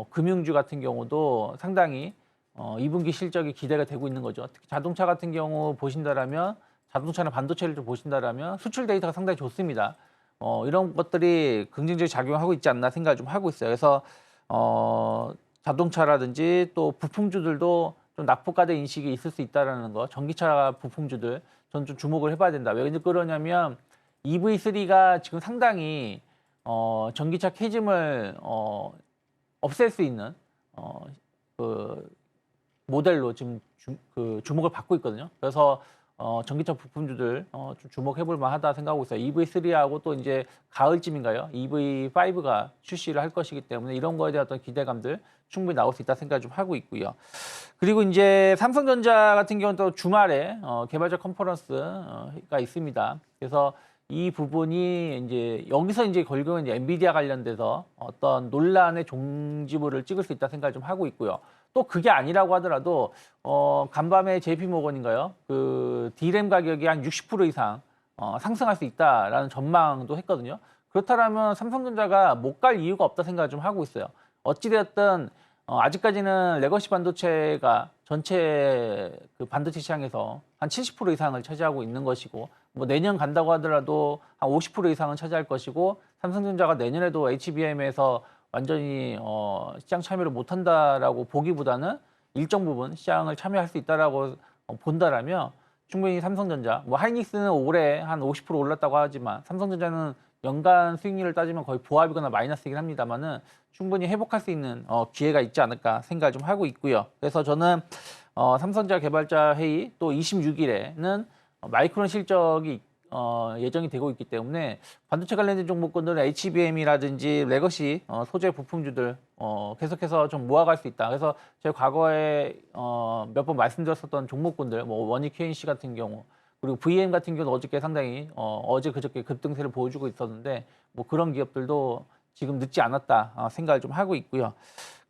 S4: 금융주 같은 경우도 상당히 2분기 실적이 기대가 되고 있는 거죠. 특히 자동차 같은 경우 보신다라면 자동차나 반도체를 좀 보신다라면 수출 데이터가 상당히 좋습니다. 이런 것들이 긍정적인 작용하고 있지 않나 생각을 좀 하고 있어요. 그래서 자동차라든지 또 부품주들도 좀 낙폭과대 인식이 있을 수 있다라는 거. 전기차 부품주들 저는 좀 주목을 해봐야 된다. 왜 그러냐면 EV3가 지금 상당히 전기차 캐즘을 없앨 수 있는 그 모델로 지금 주목을 받고 있거든요. 그래서 전기차 부품주들 좀 주목해볼 만하다 생각하고 있어요. EV3하고 또 이제 가을쯤인가요? EV5가 출시를 할 것이기 때문에 이런 거에 대한 어떤 기대감들 충분히 나올 수 있다 생각 좀 하고 있고요. 그리고 이제 삼성전자 같은 경우는 또 주말에 개발자 컨퍼런스가 있습니다. 그래서 이 부분이 이제 여기서 이제 결국은 이제 엔비디아 관련돼서 어떤 논란의 종지부를 찍을 수 있다 생각을 좀 하고 있고요. 또 그게 아니라고 하더라도 간밤에 JP모건인가요? 그 D램 가격이 한 60% 이상 상승할 수 있다라는 전망도 했거든요. 그렇다면 삼성전자가 못 갈 이유가 없다 생각을 좀 하고 있어요. 어찌되었든 아직까지는 레거시 반도체가 전체 그 반도체 시장에서 한 70% 이상을 차지하고 있는 것이고 뭐 내년 간다고 하더라도 한 50% 이상은 차지할 것이고 삼성전자가 내년에도 HBM에서 완전히 시장 참여를 못한다라고 보기보다는 일정 부분 시장을 참여할 수 있다라고 본다라면 충분히 삼성전자, 뭐 하이닉스는 올해 한 50% 올랐다고 하지만 삼성전자는 연간 수익률을 따지면 거의 보합이거나 마이너스이긴 합니다만은 충분히 회복할 수 있는 기회가 있지 않을까 생각을 좀 하고 있고요. 그래서 저는 삼성전자 개발자 회의 또 26일에는 마이크론 실적이 예정이 되고 있기 때문에 반도체 관련된 종목군들은 HBM이라든지 레거시 소재 부품주들 계속해서 좀 모아갈 수 있다. 그래서 제가 과거에 몇 번 말씀드렸었던 종목군들, 뭐 원익 QNC 같은 경우, 그리고 VM 같은 경우는 어저께 상당히 어제 그저께 급등세를 보여주고 있었는데 뭐 그런 기업들도 지금 늦지 않았다 생각을 좀 하고 있고요.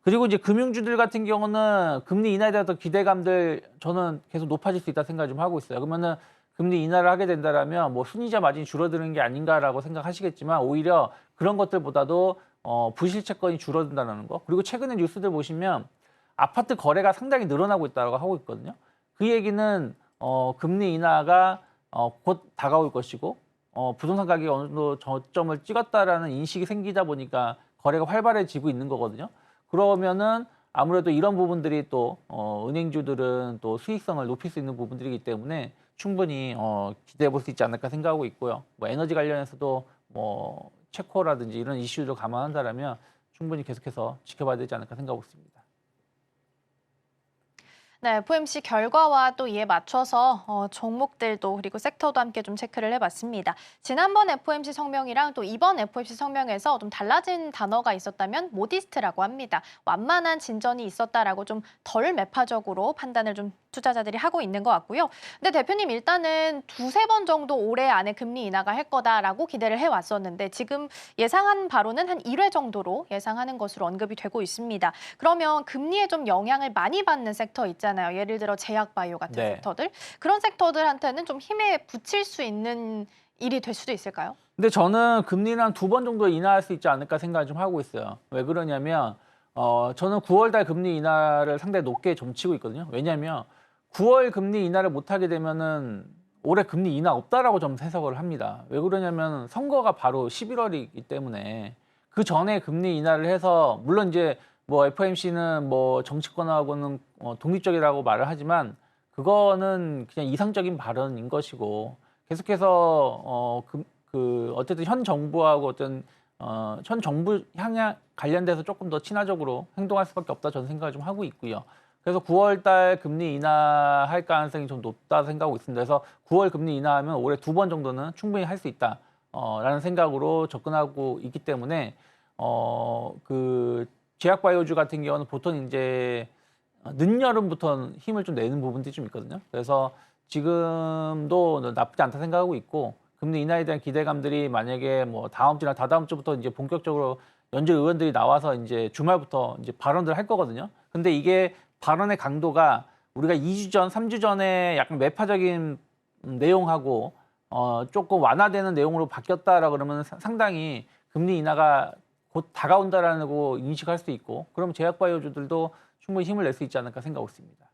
S4: 그리고 이제 금융주들 같은 경우는 금리 인하에 대한 기대감들 저는 계속 높아질 수 있다 생각을 좀 하고 있어요. 그러면은 금리 인하를 하게 된다라면 뭐 순이자 마진이 줄어드는 게 아닌가라고 생각하시겠지만 오히려 그런 것들보다도 부실 채권이 줄어든다는 거. 그리고 최근에 뉴스들 보시면 아파트 거래가 상당히 늘어나고 있다고 하고 있거든요. 그 얘기는 금리 인하가 곧 다가올 것이고 부동산 가격이 어느 정도 저점을 찍었다라는 인식이 생기다 보니까 거래가 활발해지고 있는 거거든요. 그러면은 아무래도 이런 부분들이 또 은행주들은 또 수익성을 높일 수 있는 부분들이기 때문에 충분히 기대해 볼 수 있지 않을까 생각하고 있고요. 뭐 에너지 관련해서도 뭐 체코라든지 이런 이슈를 감안한다라면 충분히 계속해서 지켜봐야 되지 않을까 생각하고 있습니다.
S2: 네, FOMC 결과와 또 이에 맞춰서 종목들도 그리고 섹터도 함께 좀 체크를 해봤습니다. 지난번 FOMC 성명이랑 또 이번 FOMC 성명에서 좀 달라진 단어가 있었다면 모디스트라고 합니다. 완만한 진전이 있었다라고 좀 덜 매파적으로 판단을 좀 투자자들이 하고 있는 것 같고요. 근데 대표님 일단은 두세 번 정도 올해 안에 금리 인하가 할 거다라고 기대를 해왔었는데 지금 예상한 바로는 한 1회 정도로 예상하는 것으로 언급이 되고 있습니다. 그러면 금리에 좀 영향을 많이 받는 섹터 있지 있잖아요. 예를 들어 제약바이오 같은
S4: 네.
S2: 섹터들. 그런 섹터들한테는 좀 힘에 붙일 수 있는 일이 될 수도 있을까요?
S4: 근데 저는 금리는 한 2번 정도 인하할 수 있지 않을까 생각을 좀 하고 있어요. 왜 그러냐면 저는 9월 달 금리 인하를 상당히 높게 점치고 있거든요. 왜냐하면 9월 금리 인하를 못하게 되면은 올해 금리 인하 없다라고 좀 해석을 합니다. 왜 그러냐면 선거가 바로 11월이기 때문에 그 전에 금리 인하를 해서 물론 이제 뭐 FOMC는 뭐 정치권하고는 독립적이라고 말을 하지만 그거는 그냥 이상적인 발언인 것이고 계속해서 어쨌든 현 정부하고 현 정부 향해 관련돼서 조금 더 친화적으로 행동할 수밖에 없다 저는 생각을 좀 하고 있고요. 그래서 9월 달 금리 인하할 가능성이 좀 높다 생각하고 있습니다. 그래서 9월 금리 인하하면 올해 2번 정도는 충분히 할 수 있다. 라는 생각으로 접근하고 있기 때문에 그 제약바이오주 같은 경우는 보통 이제 늦여름부터 힘을 좀 내는 부분들이 좀 있거든요. 그래서 지금도 나쁘지 않다 생각하고 있고 금리 인하에 대한 기대감들이 만약에 뭐 다음 주나 다다음 주부터 이제 본격적으로 연준 의원들이 나와서 이제 주말부터 이제 발언들 할 거거든요. 근데 이게 발언의 강도가 우리가 2주 전, 3주 전에 약간 매파적인 내용하고 조금 완화되는 내용으로 바뀌었다라 그러면 상당히 금리 인하가 곧 다가온다라고 인식할 수 있고 그럼 제약바이오주들도 충분히 힘을 낼 수 있지 않을까 생각하고 있습니다.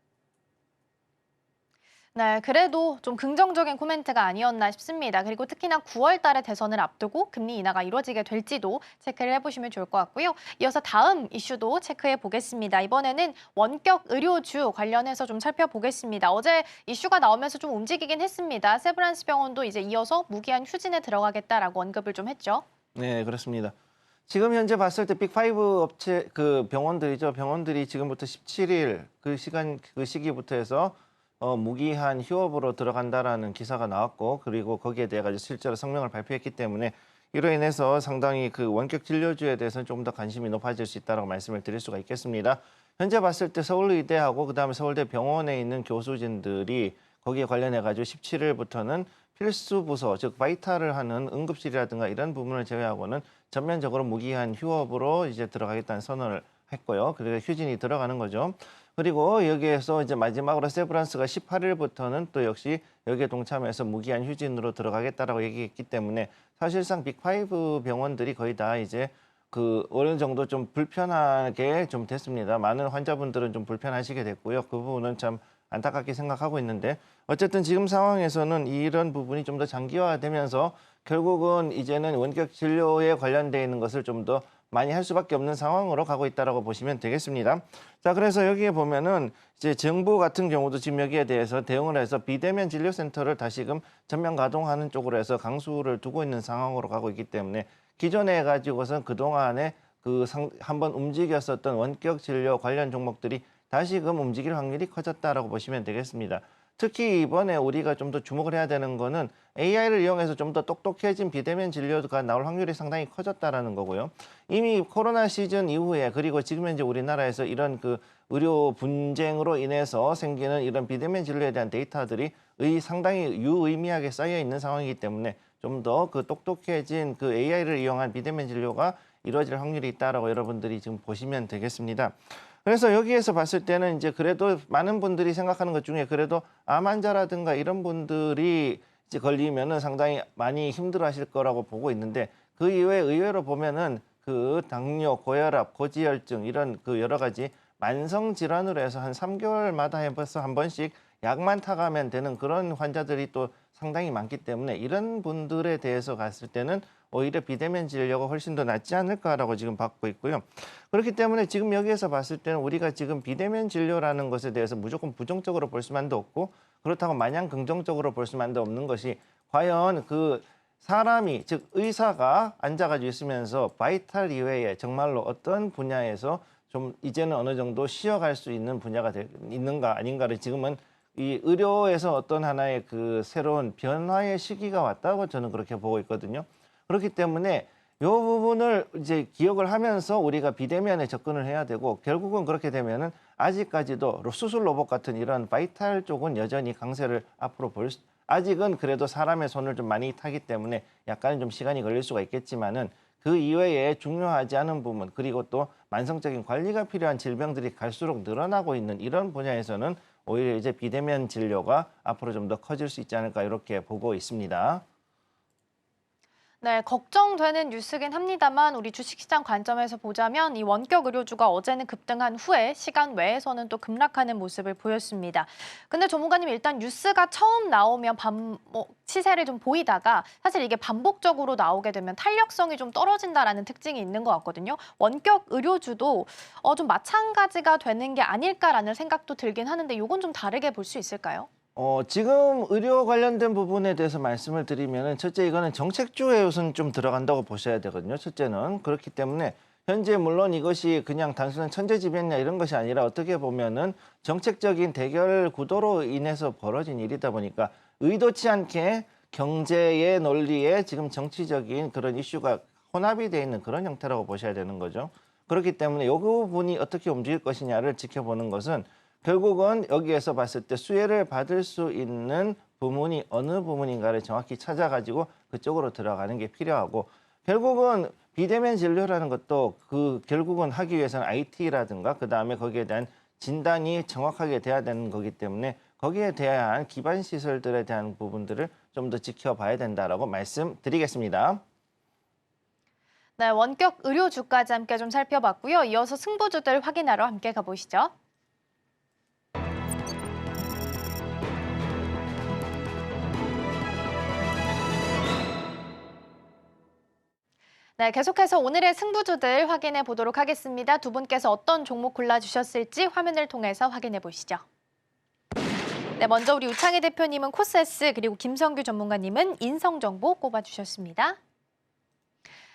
S2: 네, 그래도 좀 긍정적인 코멘트가 아니었나 싶습니다. 그리고 특히나 9월 달에 대선을 앞두고 금리 인하가 이루어지게 될지도 체크를 해보시면 좋을 것 같고요. 이어서 다음 이슈도 체크해 보겠습니다. 이번에는 원격 의료주 관련해서 좀 살펴보겠습니다. 어제 이슈가 나오면서 좀 움직이긴 했습니다. 세브란스 병원도 이제 이어서 무기한 휴진에 들어가겠다라고 언급을 좀 했죠.
S5: 네, 그렇습니다. 지금 현재 봤을 때 빅5 업체 그 병원들이죠. 병원들이 지금부터 17일 그 시기부터 해서 무기한 휴업으로 들어간다라는 기사가 나왔고 그리고 거기에 대해 가지고 실제로 성명을 발표했기 때문에 이로 인해서 상당히 그 원격 진료주에 대해서는 좀 더 관심이 높아질 수 있다고 말씀을 드릴 수가 있겠습니다. 현재 봤을 때 서울의대하고 그다음에 서울대 병원에 있는 교수진들이 거기에 관련해 가지고 17일부터는 필수 부서 즉 바이탈을 하는 응급실이라든가 이런 부분을 제외하고는 전면적으로 무기한 휴업으로 이제 들어가겠다는 선언을 했고요. 그리고 휴진이 들어가는 거죠. 그리고 여기에서 이제 마지막으로 세브란스가 18일부터는 또 역시 여기에 동참해서 무기한 휴진으로 들어가겠다라고 얘기했기 때문에 사실상 빅5 병원들이 거의 다 이제 그 어느 정도 좀 불편하게 좀 됐습니다. 많은 환자분들은 좀 불편하시게 됐고요. 그 부분은 참 안타깝게 생각하고 있는데 어쨌든 지금 상황에서는 이런 부분이 좀 더 장기화되면서 결국은 이제는 원격 진료에 관련되어 있는 것을 좀 더 많이 할 수밖에 없는 상황으로 가고 있다라고 보시면 되겠습니다. 자, 그래서 여기에 보면은 이제 정부 같은 경우도 지금 여기에 대해서 대응을 해서 비대면 진료센터를 다시금 전면 가동하는 쪽으로 해서 강수를 두고 있는 상황으로 가고 있기 때문에 기존에 가지고선 그동안에 한번 움직였었던 원격 진료 관련 종목들이 다시금 움직일 확률이 커졌다라고 보시면 되겠습니다. 특히 이번에 우리가 좀 더 주목을 해야 되는 거는 AI를 이용해서 좀 더 똑똑해진 비대면 진료가 나올 확률이 상당히 커졌다라는 거고요. 이미 코로나 시즌 이후에 그리고 지금 현재 우리나라에서 이런 그 의료 분쟁으로 인해서 생기는 이런 비대면 진료에 대한 데이터들이 상당히 유의미하게 쌓여 있는 상황이기 때문에 좀 더 그 똑똑해진 그 AI를 이용한 비대면 진료가 이루어질 확률이 있다라고 여러분들이 지금 보시면 되겠습니다. 그래서 여기에서 봤을 때는 이제 그래도 많은 분들이 생각하는 것 중에 그래도 암 환자라든가 이런 분들이 이제 걸리면은 상당히 많이 힘들어 하실 거라고 보고 있는데 그 이외에 의외로 보면은 그 당뇨, 고혈압, 고지혈증 이런 그 여러 가지 만성 질환으로 해서 한 3개월마다 해서 한 번씩 약만 타가면 되는 그런 환자들이 또 상당히 많기 때문에 이런 분들에 대해서 갔을 때는 오히려 비대면 진료가 훨씬 더 낫지 않을까라고 지금 받고 있고요. 그렇기 때문에 지금 여기에서 봤을 때는 우리가 지금 비대면 진료라는 것에 대해서 무조건 부정적으로 볼 수만도 없고 그렇다고 마냥 긍정적으로 볼 수만도 없는 것이 과연 그 사람이 즉 의사가 앉아가지고 있으면서 바이탈 이외에 정말로 어떤 분야에서 좀 이제는 어느 정도 쉬어갈 수 있는 분야가 있는가 아닌가를 지금은 이 의료에서 어떤 하나의 그 새로운 변화의 시기가 왔다고 저는 그렇게 보고 있거든요. 그렇기 때문에 이 부분을 이제 기억을 하면서 우리가 비대면에 접근을 해야 되고 결국은 그렇게 되면은 아직까지도 수술 로봇 같은 이런 바이탈 쪽은 여전히 강세를 앞으로 아직은 그래도 사람의 손을 좀 많이 타기 때문에 약간 좀 시간이 걸릴 수가 있겠지만은 그 이외에 중요하지 않은 부분 그리고 또 만성적인 관리가 필요한 질병들이 갈수록 늘어나고 있는 이런 분야에서는 오히려 이제 비대면 진료가 앞으로 좀 더 커질 수 있지 않을까 이렇게 보고 있습니다.
S2: 네, 걱정되는 뉴스긴 합니다만 우리 주식시장 관점에서 보자면 이 원격 의료주가 어제는 급등한 후에 시간 외에서는 또 급락하는 모습을 보였습니다. 근데 전문가님 일단 뉴스가 처음 나오면 시세를 좀 보이다가 사실 이게 반복적으로 나오게 되면 탄력성이 좀 떨어진다라는 특징이 있는 것 같거든요. 원격 의료주도 좀 마찬가지가 되는 게 아닐까라는 생각도 들긴 하는데 이건 좀 다르게 볼 수 있을까요?
S5: 지금 의료 관련된 부분에 대해서 말씀을 드리면은 첫째 이거는 정책주에 우선 좀 들어간다고 보셔야 되거든요. 첫째는 그렇기 때문에 현재 물론 이것이 그냥 단순한 천재지변이나 이런 것이 아니라 어떻게 보면은 정책적인 대결 구도로 인해서 벌어진 일이다 보니까 의도치 않게 경제의 논리에 지금 정치적인 그런 이슈가 혼합이 돼 있는 그런 형태라고 보셔야 되는 거죠. 그렇기 때문에 이 부분이 어떻게 움직일 것이냐를 지켜보는 것은 결국은 여기에서 봤을 때 수혜를 받을 수 있는 부문이 어느 부문인가를 정확히 찾아가지고 그쪽으로 들어가는 게 필요하고 결국은 비대면 진료라는 것도 결국은 하기 위해서는 IT라든가 그다음에 거기에 대한 진단이 정확하게 돼야 되는 거기 때문에 거기에 대한 기반 시설들에 대한 부분들을 좀 더 지켜봐야 된다라고 말씀드리겠습니다.
S2: 네, 원격 의료주까지 함께 좀 살펴봤고요. 이어서 승부주들 확인하러 함께 가보시죠. 네, 계속해서 오늘의 승부주들 확인해 보도록 하겠습니다. 두 분께서 어떤 종목 골라주셨을지 화면을 통해서 확인해 보시죠. 네, 먼저 우리 우창희 대표님은 코세스 그리고 김성규 전문가님은 인성정보 꼽아주셨습니다.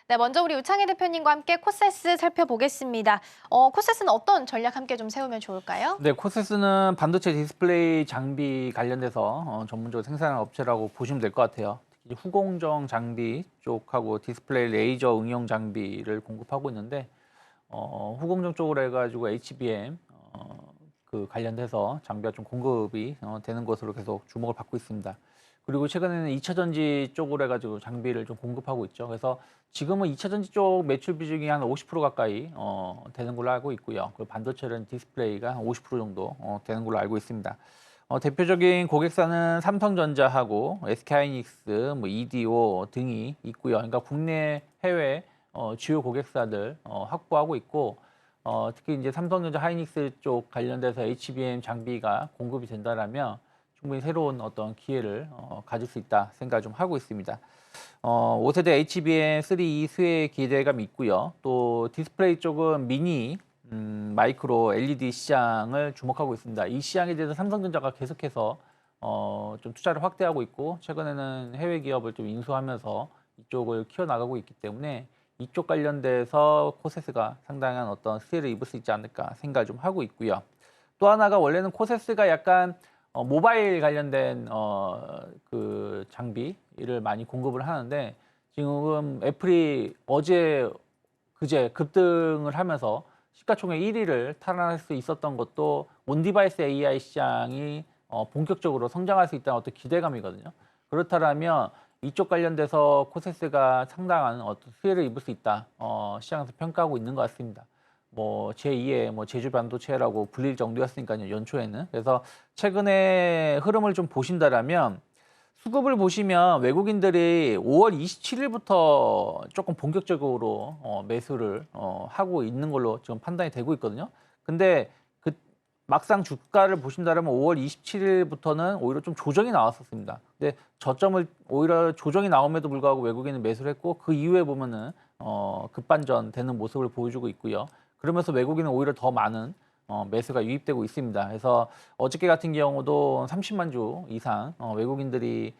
S2: 네, 먼저 우리 우창희 대표님과 함께 코세스 살펴보겠습니다. 코세스는 어떤 전략 함께 좀 세우면 좋을까요?
S4: 네, 코세스는 반도체 디스플레이 장비 관련돼서 전문적으로 생산하는 업체라고 보시면 될 것 같아요. 특히 후공정 장비 쪽하고 디스플레이 레이저 응용 장비를 공급하고 있는데 후공정 쪽으로 해가지고 HBM 그 관련돼서 장비가 좀 공급이 되는 것으로 계속 주목을 받고 있습니다. 그리고 최근에는 2차 전지 쪽으로 해가지고 장비를 좀 공급하고 있죠. 그래서 지금은 2차 전지 쪽 매출 비중이 한 50% 가까이 되는 걸로 알고 있고요. 그리고 반도체는 디스플레이가 한 50% 정도 되는 걸로 알고 있습니다. 대표적인 고객사는 삼성전자하고 SK하이닉스, EDO 등이 있고요. 그러니까 국내, 해외 주요 고객사들 확보하고 있고 특히 이제 삼성전자, 하이닉스 쪽 관련돼서 HBM 장비가 공급이 된다라면 충분히 새로운 어떤 기회를 가질 수 있다 생각을 좀 하고 있습니다. 5세대 HBM 3E 수혜 기대감이 있고요. 또 디스플레이 쪽은 미니, 마이크로 LED 시장을 주목하고 있습니다. 이 시장에 대해서 삼성전자가 계속해서 좀 투자를 확대하고 있고 최근에는 해외 기업을 좀 인수하면서 이쪽을 키워나가고 있기 때문에 이쪽 관련돼서 코세스가 상당한 어떤 수혜를 입을 수 있지 않을까 생각을 좀 하고 있고요. 또 하나가 원래는 코세스가 약간 모바일 관련된 그 장비를 많이 공급을 하는데 지금 애플이 그제 급등을 하면서 시가총액 1위를 탈환할 수 있었던 것도 온디바이스 AI 시장이 본격적으로 성장할 수 있다는 어떤 기대감이거든요. 그렇다면 이쪽 관련돼서 코세스가 상당한 어떤 수혜를 입을 수 있다. 시장에서 평가하고 있는 것 같습니다. 제2의 제주 반도체라고 불릴 정도였으니까요, 연초에는. 그래서 최근에 흐름을 좀 보신다라면 수급을 보시면 외국인들이 5월 27일부터 조금 본격적으로 매수를 하고 있는 걸로 지금 판단이 되고 있거든요. 근데 막상 주가를 보신다면 5월 27일부터는 오히려 좀 조정이 나왔었습니다. 근데 저점을 오히려 조정이 나옴에도 불구하고 외국인은 매수를 했고 그 이후에 보면은 급반전 되는 모습을 보여주고 있고요. 그러면서 외국인은 오히려 더 많은 매수가 유입되고 있습니다. 그래서 어저께 같은 경우도 30만 주 이상 외국인들이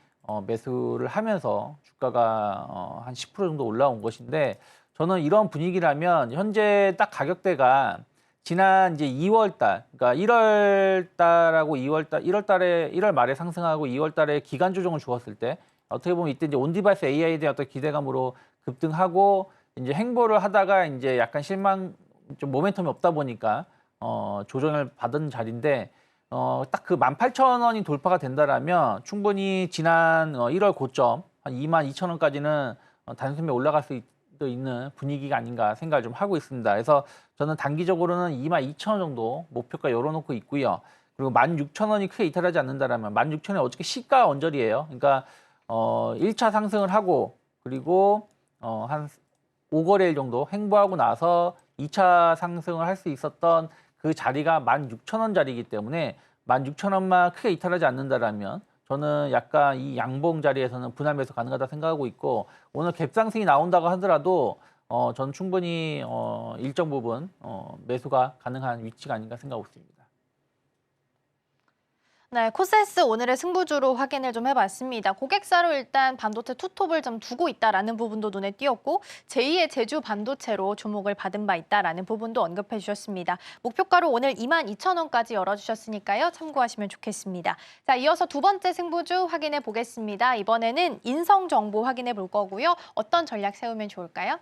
S4: 매수를 하면서 주가가 한 10% 정도 올라온 것인데 저는 이런 분위기라면 현재 딱 가격대가 지난 이제 2월 달, 그러니까 1월 달하고 1월 말에 상승하고 2월 달에 기간 조정을 주었을 때 어떻게 보면 이때 이제 온디바이스 AI에 대한 어떤 기대감으로 급등하고 이제 행보를 하다가 이제 약간 실망, 좀 모멘텀이 없다 보니까 조정을 받은 자리인데 딱 그 18,000원이 돌파가 된다라면 충분히 지난 1월 고점 한 22,000원까지는 단숨에 올라갈 수 또 있는 분위기가 아닌가 생각을 좀 하고 있습니다. 그래서 저는 단기적으로는 22,000원 정도 목표가 열어놓고 있고요. 그리고 16,000원이 크게 이탈하지 않는다라면 16,000원이 어저께 시가 언저리예요. 그러니까 1차 상승을 하고 그리고 한 5거래일 정도 횡보하고 나서 2차 상승을 할 수 있었던 그 자리가 16,000원 자리이기 때문에 16,000원만 크게 이탈하지 않는다라면 저는 약간 이 양봉 자리에서는 분할 매수 가능하다 생각하고 있고 오늘 갭상승이 나온다고 하더라도 저는 충분히 일정 부분 매수가 가능한 위치가 아닌가 생각하고 있습니다.
S2: 네, 코세스 오늘의 승부주로 확인을 좀 해봤습니다. 고객사로 일단 반도체 투톱을 좀 두고 있다라는 부분도 눈에 띄었고 제2의 제주 반도체로 주목을 받은 바 있다라는 부분도 언급해 주셨습니다. 목표가로 오늘 22,000원까지 열어주셨으니까요. 참고하시면 좋겠습니다. 자, 이어서 두 번째 승부주 확인해 보겠습니다. 이번에는 인성정보 확인해 볼 거고요. 어떤 전략 세우면 좋을까요?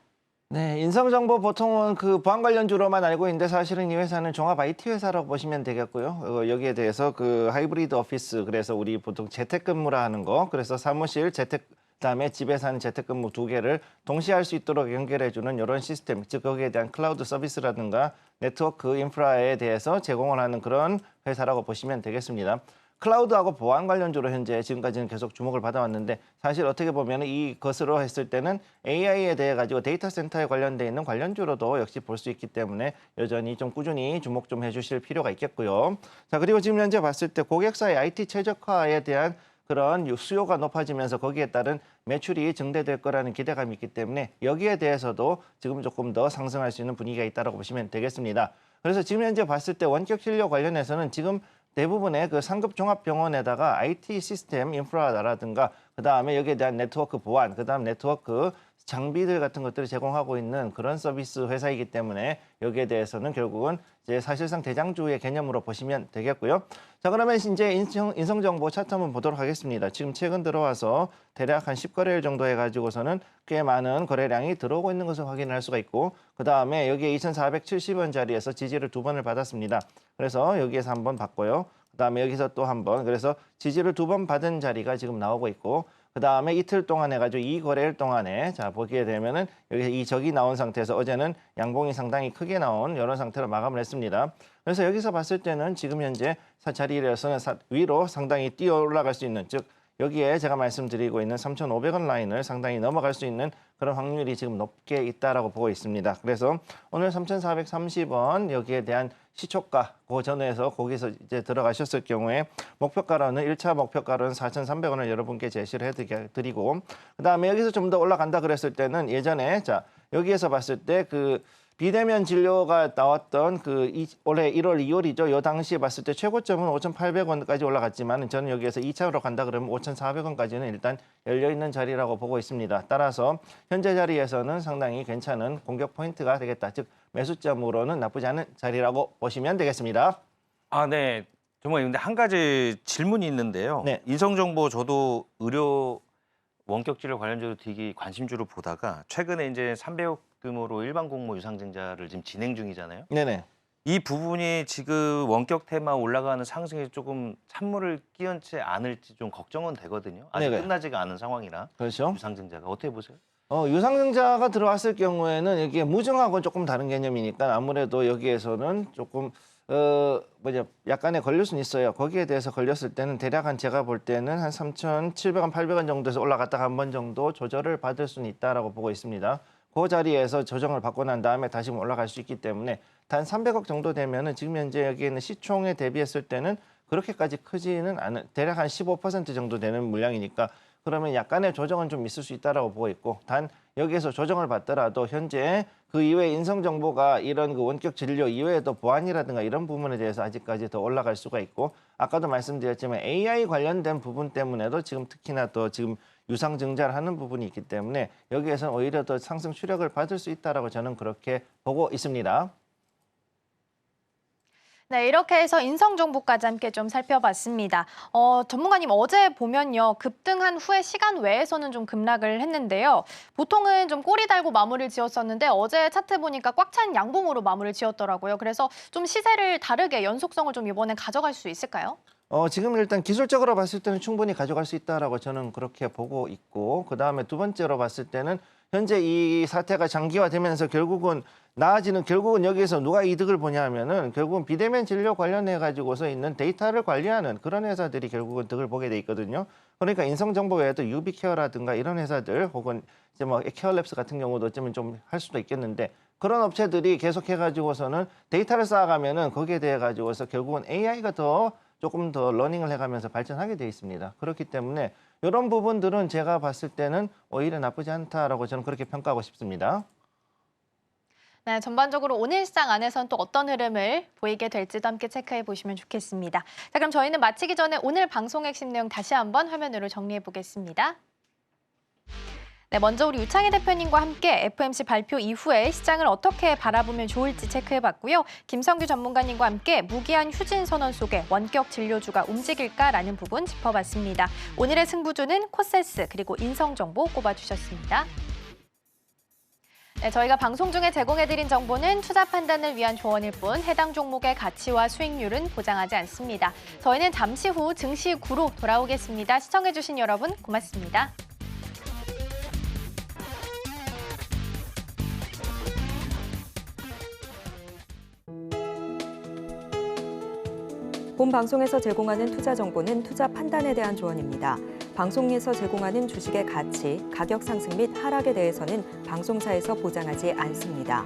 S5: 네, 인성정보 보통은 그 보안 관련주로만 알고 있는데 사실은 이 회사는 종합 IT 회사라고 보시면 되겠고요. 여기에 대해서 그 하이브리드 오피스, 그래서 우리 보통 재택근무라 하는 거, 그래서 사무실 재택 그다음에 집에서 하는 재택근무 두 개를 동시에 할 수 있도록 연결해주는 이런 시스템, 즉 거기에 대한 클라우드 서비스라든가 네트워크 인프라에 대해서 제공을 하는 그런 회사라고 보시면 되겠습니다. 클라우드하고 보안 관련주로 현재 지금까지는 계속 주목을 받아왔는데 사실 어떻게 보면 이것으로 했을 때는 AI에 대해 가지고 데이터 센터에 관련돼 있는 관련주로도 역시 볼 수 있기 때문에 여전히 좀 꾸준히 주목 좀 해주실 필요가 있겠고요. 자, 그리고 지금 현재 봤을 때 고객사의 IT 최적화에 대한 그런 수요가 높아지면서 거기에 따른 매출이 증대될 거라는 기대감이 있기 때문에 여기에 대해서도 지금 조금 더 상승할 수 있는 분위기가 있다고 보시면 되겠습니다. 그래서 지금 현재 봤을 때 원격 진료 관련해서는 지금 대부분의 그 상급 종합병원에다가 IT 시스템 인프라라든가 그다음에 여기에 대한 네트워크 보안, 그다음 네트워크 장비들 같은 것들을 제공하고 있는 그런 서비스 회사이기 때문에 여기에 대해서는 결국은 이제 사실상 대장주의 개념으로 보시면 되겠고요. 자, 그러면 이제 인성정보 차트 한번 보도록 하겠습니다. 지금 최근 들어와서 대략 한 10거래일 정도 해가지고서는 꽤 많은 거래량이 들어오고 있는 것을 확인할 수가 있고 그다음에 여기에 2,470원 자리에서 지지를 2번을 받았습니다. 그래서 여기에서 한번 받고요. 그다음에 여기서 또 한 번, 그래서 지지를 2번 받은 자리가 지금 나오고 있고 그다음에 이틀 동안 해가지고 이 거래일 동안에 자 보게 되면은 여기 이 적이 나온 상태에서 어제는 양봉이 상당히 크게 나온 이런 상태로 마감을 했습니다. 그래서 여기서 봤을 때는 지금 현재 자리에서는 위로 상당히 뛰어 올라갈 수 있는, 즉 여기에 제가 말씀드리고 있는 3,500원 라인을 상당히 넘어갈 수 있는 그런 확률이 지금 높게 있다라고 보고 있습니다. 그래서 오늘 3,430원 여기에 대한 시초가 그 전에서 거기서 이제 들어가셨을 경우에 목표가로는 1차 목표가로는 4,300원을 여러분께 제시를 해드리고 그다음에 여기서 좀 더 올라간다 그랬을 때는 예전에 자 여기에서 봤을 때 그 비대면 진료가 나왔던 올해 1월, 2월이죠. 요 당시에 봤을 때 최고점은 5,800원까지 올라갔지만 저는 여기에서 2차로 간다 그러면 5,400원까지는 일단 열려있는 자리라고 보고 있습니다. 따라서 현재 자리에서는 상당히 괜찮은 공격 포인트가 되겠다. 즉 매수점으로는 나쁘지 않은 자리라고 보시면 되겠습니다.
S3: 아, 네. 정말 근데 한 가지 질문이 있는데요.
S5: 네.
S3: 인성정보 저도 의료 원격 진료 관련주로 되게 관심주로 보다가 최근에 이제 300억 규모로 일반 공모 유상증자를 지금 진행 중이잖아요.
S5: 네네.
S3: 이 부분이 지금 원격 테마 올라가는 상승에 조금 찬물을 끼얹지 않을지 좀 걱정은 되거든요. 아직
S5: 네네.
S3: 끝나지가 않은 상황이라
S5: 그렇죠.
S3: 유상증자가 어떻게 보세요?
S5: 유상증자가 들어왔을 경우에는 이게 무증하고는 조금 다른 개념이니까 아무래도 여기에서는 조금 약간의 걸릴 수는 있어요. 거기에 대해서 걸렸을 때는 대략 제가 볼 때는 한 3,700원, 800원 정도에서 올라갔다가 한 번 정도 조절을 받을 수는 있다라고 보고 있습니다. 그 자리에서 조정을 받고 난 다음에 다시 올라갈 수 있기 때문에 단 300억 정도 되면은 지금 현재 여기에는 시총에 대비했을 때는 그렇게까지 크지는 않은, 대략 한 15% 정도 되는 물량이니까 그러면 약간의 조정은 좀 있을 수 있다라고 보고 있고, 단 여기에서 조정을 받더라도 현재 그 이외에 인성정보가 이런 그 원격 진료 이외에도 보안이라든가 이런 부분에 대해서 아직까지 더 올라갈 수가 있고, 아까도 말씀드렸지만 AI 관련된 부분 때문에도 지금 특히나 또 지금 유상증자를 하는 부분이 있기 때문에 여기에서는 오히려 더 상승 추력을 받을 수 있다라고 저는 그렇게 보고 있습니다.
S2: 네, 이렇게 해서 인성정보까지 함께 좀 살펴봤습니다. 전문가님 어제 보면요. 급등한 후에 시간 외에서는 좀 급락을 했는데요. 보통은 좀 꼬리 달고 마무리를 지었었는데 어제 차트 보니까 꽉 찬 양봉으로 마무리를 지었더라고요. 그래서 좀 시세를 다르게 연속성을 좀 이번에 가져갈 수 있을까요?
S5: 지금 일단 기술적으로 봤을 때는 충분히 가져갈 수 있다라고 저는 그렇게 보고 있고, 그다음에 두 번째로 봤을 때는 현재 이 사태가 장기화되면서 결국은 여기에서 누가 이득을 보냐 하면은 결국은 비대면 진료 관련해 가지고서 있는 데이터를 관리하는 그런 회사들이 결국은 득을 보게 돼 있거든요. 그러니까 인성정보 외에도 유비케어라든가 이런 회사들 혹은 이제 뭐 케어랩스 같은 경우도 어쩌면 좀 할 수도 있겠는데, 그런 업체들이 계속해 가지고서는 데이터를 쌓아가면은 거기에 대해 가지고서 결국은 AI가 조금 더 러닝을 해가면서 발전하게 돼 있습니다. 그렇기 때문에 이런 부분들은 제가 봤을 때는 오히려 나쁘지 않다라고 저는 그렇게 평가하고 싶습니다.
S2: 네, 전반적으로 오늘 시장 안에선 또 어떤 흐름을 보이게 될지도 함께 체크해 보시면 좋겠습니다. 자, 그럼 저희는 마치기 전에 오늘 방송 핵심 내용 다시 한번 화면으로 정리해 보겠습니다. 네, 먼저 우리 유창희 대표님과 함께 FOMC 발표 이후에 시장을 어떻게 바라보면 좋을지 체크해봤고요. 김성규 전문가님과 함께 무기한 휴진 선언 속에 원격 진료주가 움직일까라는 부분 짚어봤습니다. 오늘의 승부주는 코세스 그리고 인성정보 꼽아주셨습니다. 네, 저희가 방송 중에 제공해드린 정보는 투자 판단을 위한 조언일 뿐 해당 종목의 가치와 수익률은 보장하지 않습니다. 저희는 잠시 후 증시 구로 돌아오겠습니다. 시청해주신 여러분 고맙습니다.
S1: 본 방송에서 제공하는 투자 정보는 투자 판단에 대한 조언입니다. 방송에서 제공하는 주식의 가치, 가격 상승 및 하락에 대해서는 방송사에서 보장하지 않습니다.